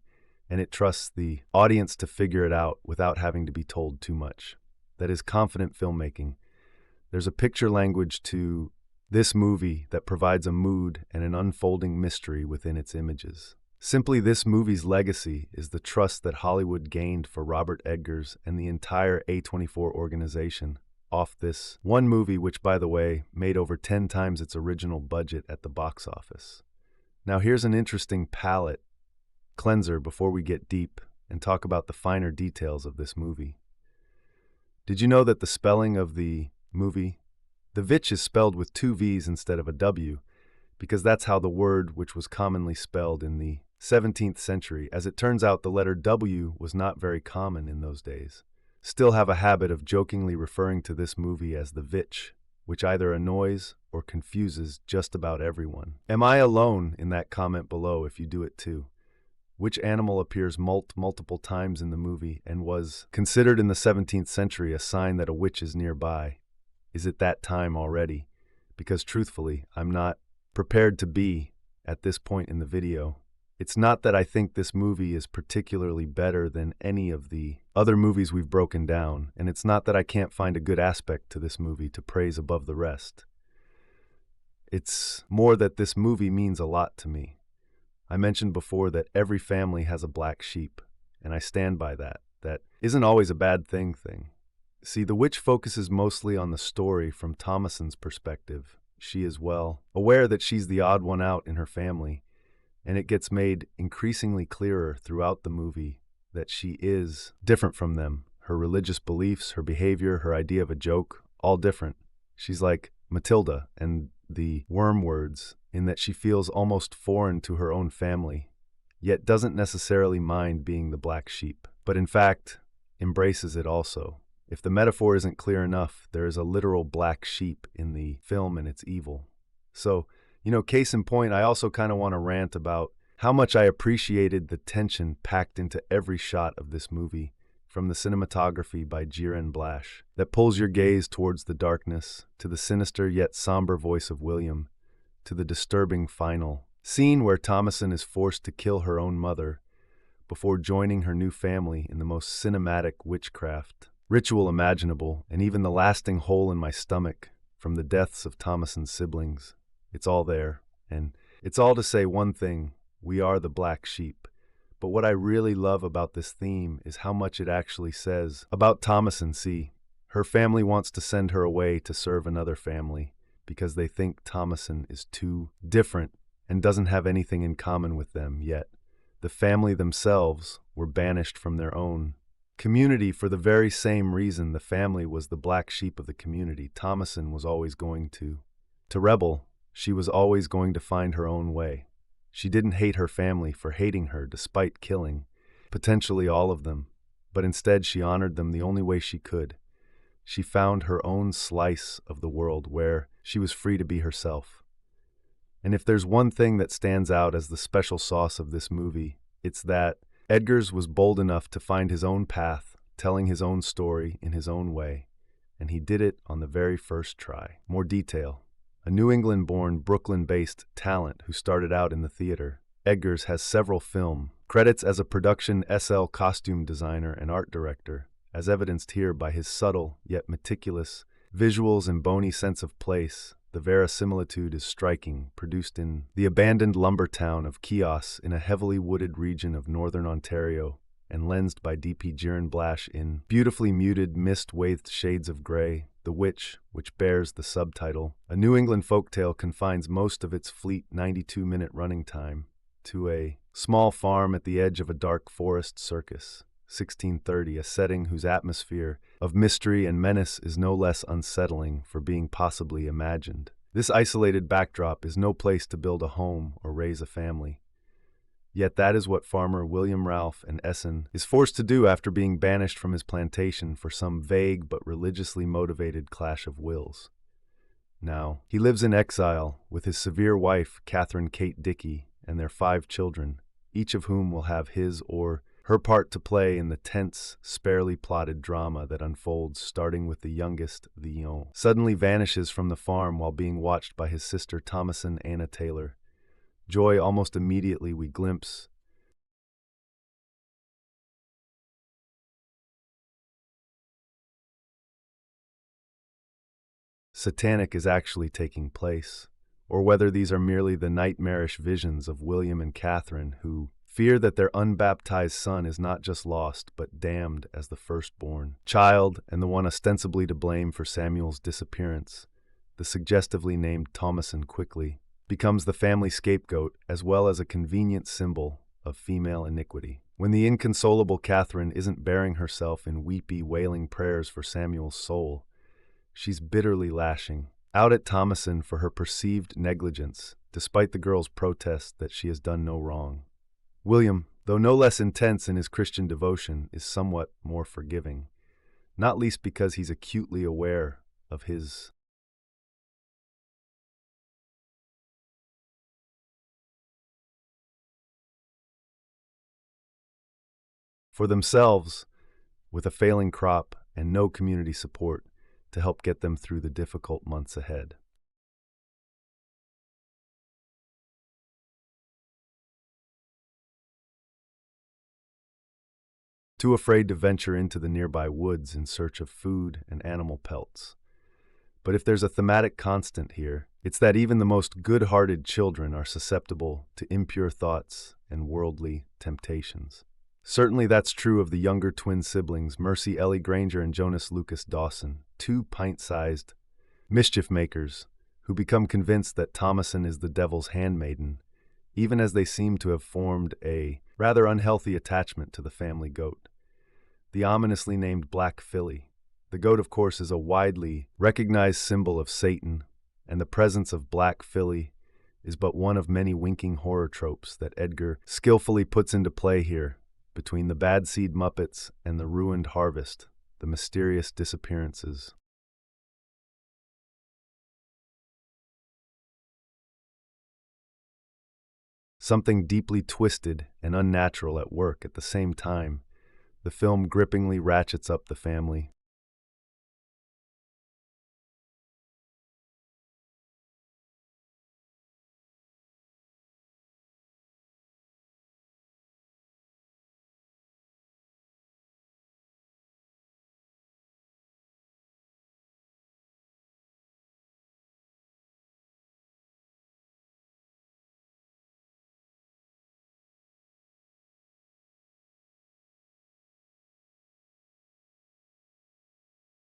and it trusts the audience to figure it out without having to be told too much. That is confident filmmaking. There's a picture language to this movie that provides a mood and an unfolding mystery within its images. Simply, this movie's legacy is the trust that Hollywood gained for Robert Edgars and the entire A24 organization off this one movie, which, by the way, made over 10 times its original budget at the box office. Now, here's an interesting palate cleanser before we get deep and talk about the finer details of this movie. Did you know that the spelling of the movie, the Vitch, is spelled with 2 V's instead of a W, because that's how the word which was commonly spelled in the 17th century. As it turns out, the letter W was not very common in those days. Still have a habit of jokingly referring to this movie as the Vitch, which either annoys or confuses just about everyone. Am I alone in that comment below if you do it too? Which animal appears multiple times in the movie and was considered in the 17th century a sign that a witch is nearby? Is it that time already? Because truthfully, I'm not prepared to be at this point in the video. It's not that I think this movie is particularly better than any of the other movies we've broken down, and it's not that I can't find a good aspect to this movie to praise above the rest. It's more that this movie means a lot to me. I mentioned before that every family has a black sheep, and I stand by that. That isn't always a bad thing. See, The Witch focuses mostly on the story from Thomason's perspective. She is well aware that she's the odd one out in her family, and it gets made increasingly clearer throughout the movie that she is different from them. Her religious beliefs, her behavior, her idea of a joke, all different. She's like Matilda and the Wormwords in that she feels almost foreign to her own family, yet doesn't necessarily mind being the black sheep, but in fact embraces it also. If the metaphor isn't clear enough, there is a literal black sheep in the film and it's evil. So, case in point, I also kind of want to rant about how much I appreciated the tension packed into every shot of this movie, from the cinematography by Jiren Blash that pulls your gaze towards the darkness, to the sinister yet somber voice of William, to the disturbing final scene where Thomason is forced to kill her own mother before joining her new family in the most cinematic witchcraft ritual imaginable, and even the lasting hole in my stomach from the deaths of Thomason's siblings. It's all there, and it's all to say one thing: we are the black sheep. But what I really love about this theme is how much it actually says about Thomason. See, her family wants to send her away to serve another family because they think Thomason is too different and doesn't have anything in common with them, yet the family themselves were banished from their own community for the very same reason the family was the black sheep of the community. Thomason was always going to rebel. She was always going to find her own way. She didn't hate her family for hating her despite killing potentially all of them, but instead she honored them the only way she could. She found her own slice of the world where she was free to be herself. And if there's one thing that stands out as the special sauce of this movie, it's that Edgars was bold enough to find his own path, telling his own story in his own way, and he did it on the very first try. More detail. A New England-born, Brooklyn-based talent who started out in the theater, Edgars has several film credits as a production SL costume designer and art director, as evidenced here by his subtle yet meticulous visuals and bony sense of place. The verisimilitude is striking, produced in the abandoned lumber town of Chios in a heavily wooded region of northern Ontario, and lensed by DP Jiren Blash in beautifully muted, mist-wreathed shades of gray. The Witch, which bears the subtitle, A New England Folktale, confines most of its fleet 92-minute running time to a small farm at the edge of a dark forest circus. 1630, a setting whose atmosphere of mystery and menace is no less unsettling for being possibly imagined. This isolated backdrop is no place to build a home or raise a family. Yet that is what farmer William Ralph and Essen is forced to do after being banished from his plantation for some vague but religiously motivated clash of wills. Now, he lives in exile with his severe wife, Catherine Kate Dickie, and their 5 children, each of whom will have his or her part to play in the tense, sparely plotted drama that unfolds starting with the youngest, Leon, suddenly vanishes from the farm while being watched by his sister Thomason Anna Taylor. Joy almost immediately we glimpse satanic is actually taking place, or whether these are merely the nightmarish visions of William and Catherine who fear that their unbaptized son is not just lost but damned as the firstborn child and the one ostensibly to blame for Samuel's disappearance. The suggestively named Thomason quickly becomes the family scapegoat as well as a convenient symbol of female iniquity. When the inconsolable Catherine isn't bearing herself in weepy, wailing prayers for Samuel's soul, she's bitterly lashing out at Thomason for her perceived negligence, despite the girl's protest that she has done no wrong. William, though no less intense in his Christian devotion, is somewhat more forgiving, not least because he's acutely aware of his for themselves, with a failing crop and no community support to help get them through the difficult months ahead. Too afraid to venture into the nearby woods in search of food and animal pelts. But if there's a thematic constant here, it's that even the most good-hearted children are susceptible to impure thoughts and worldly temptations. Certainly that's true of the younger twin siblings, Mercy Ellie Granger and Jonas Lucas Dawson, 2 pint-sized mischief makers who become convinced that Thomason is the devil's handmaiden, even as they seem to have formed a rather unhealthy attachment to the family goat. The ominously named Black Filly. The goat, of course, is a widely recognized symbol of Satan, and the presence of Black Filly is but one of many winking horror tropes that Edgar skillfully puts into play here. Between the Bad Seed Muppets and the ruined harvest, the mysterious disappearances. Something deeply twisted and unnatural at work at the same time, the film grippingly ratchets up the family.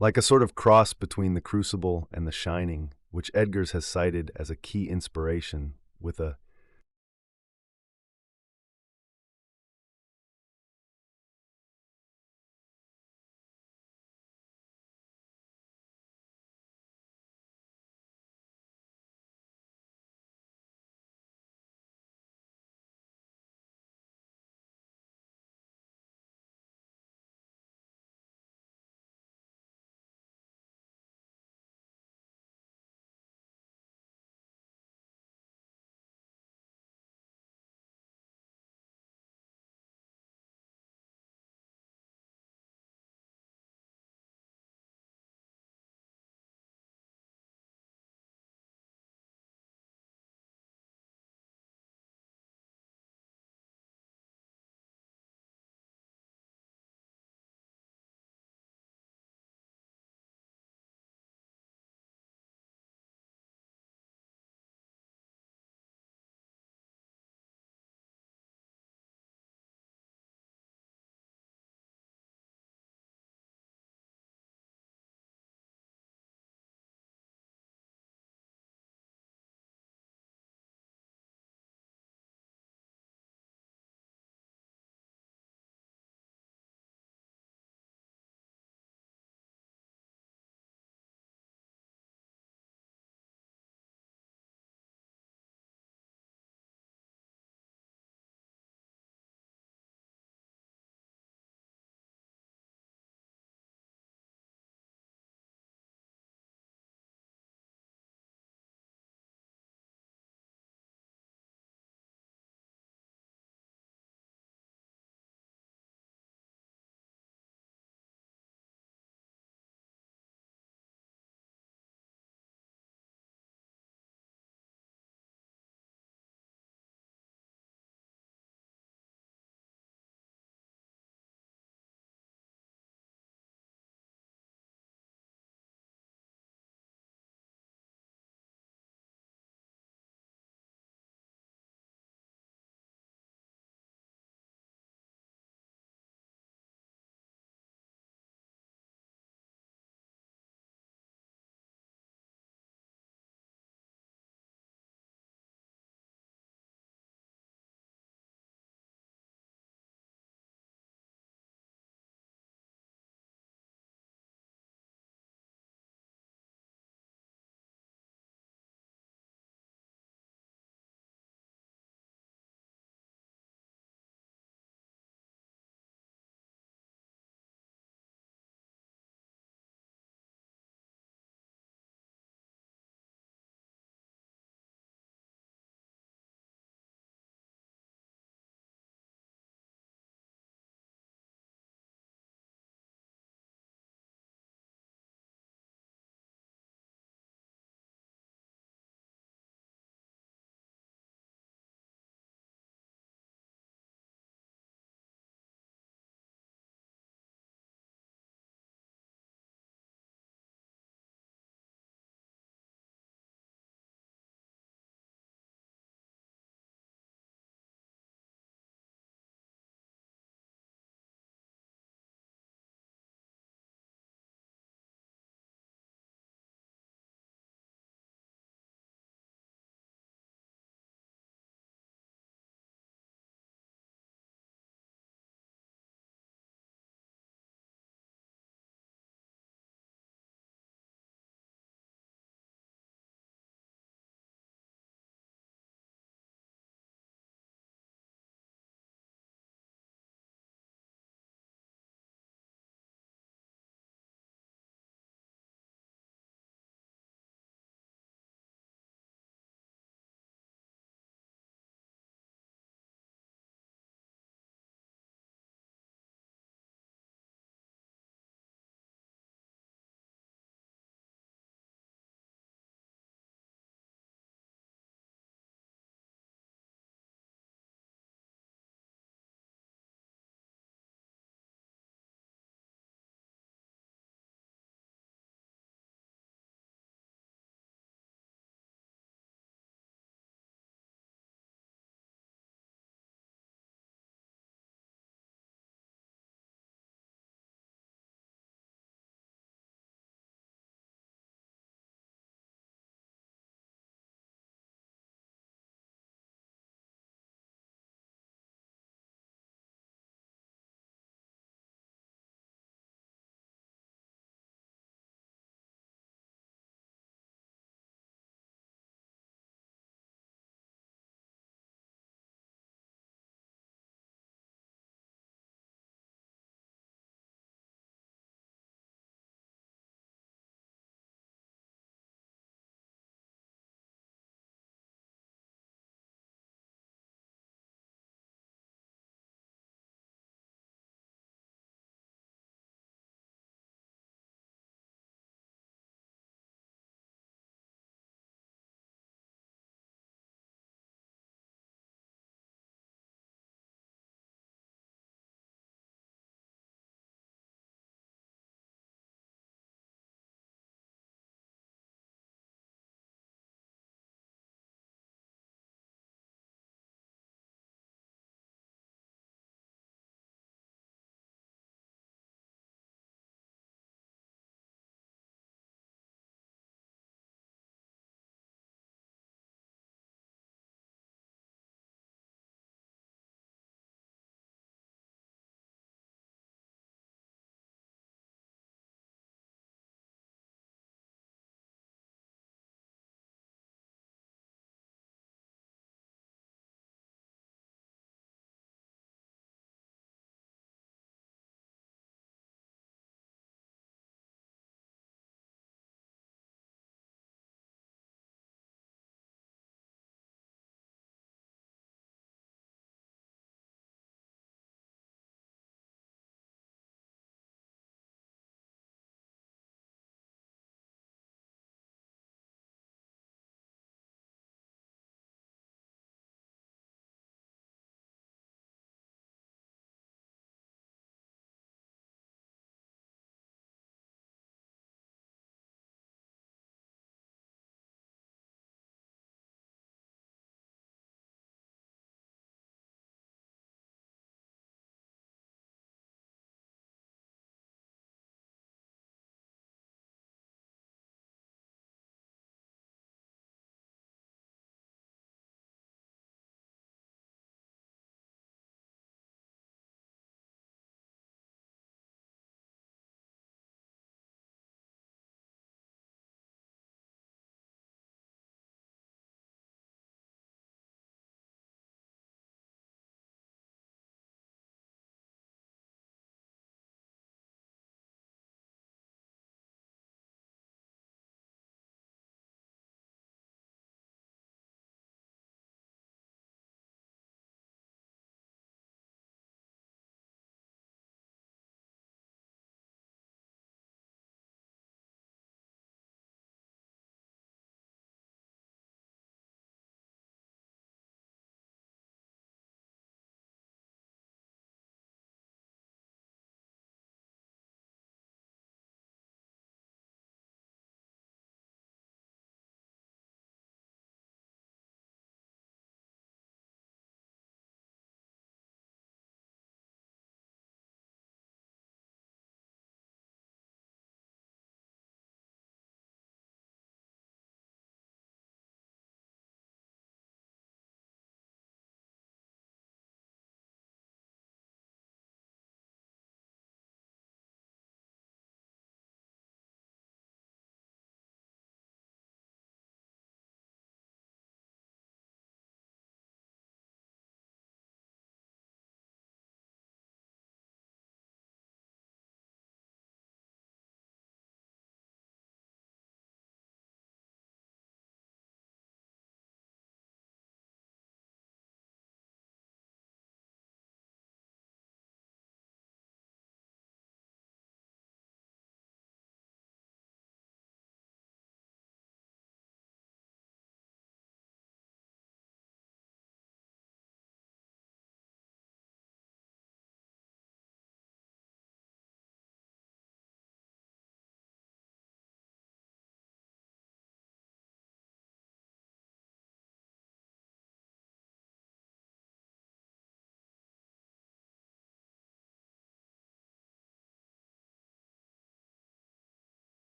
Like a sort of cross between The Crucible and The Shining, which Edgars has cited as a key inspiration, with a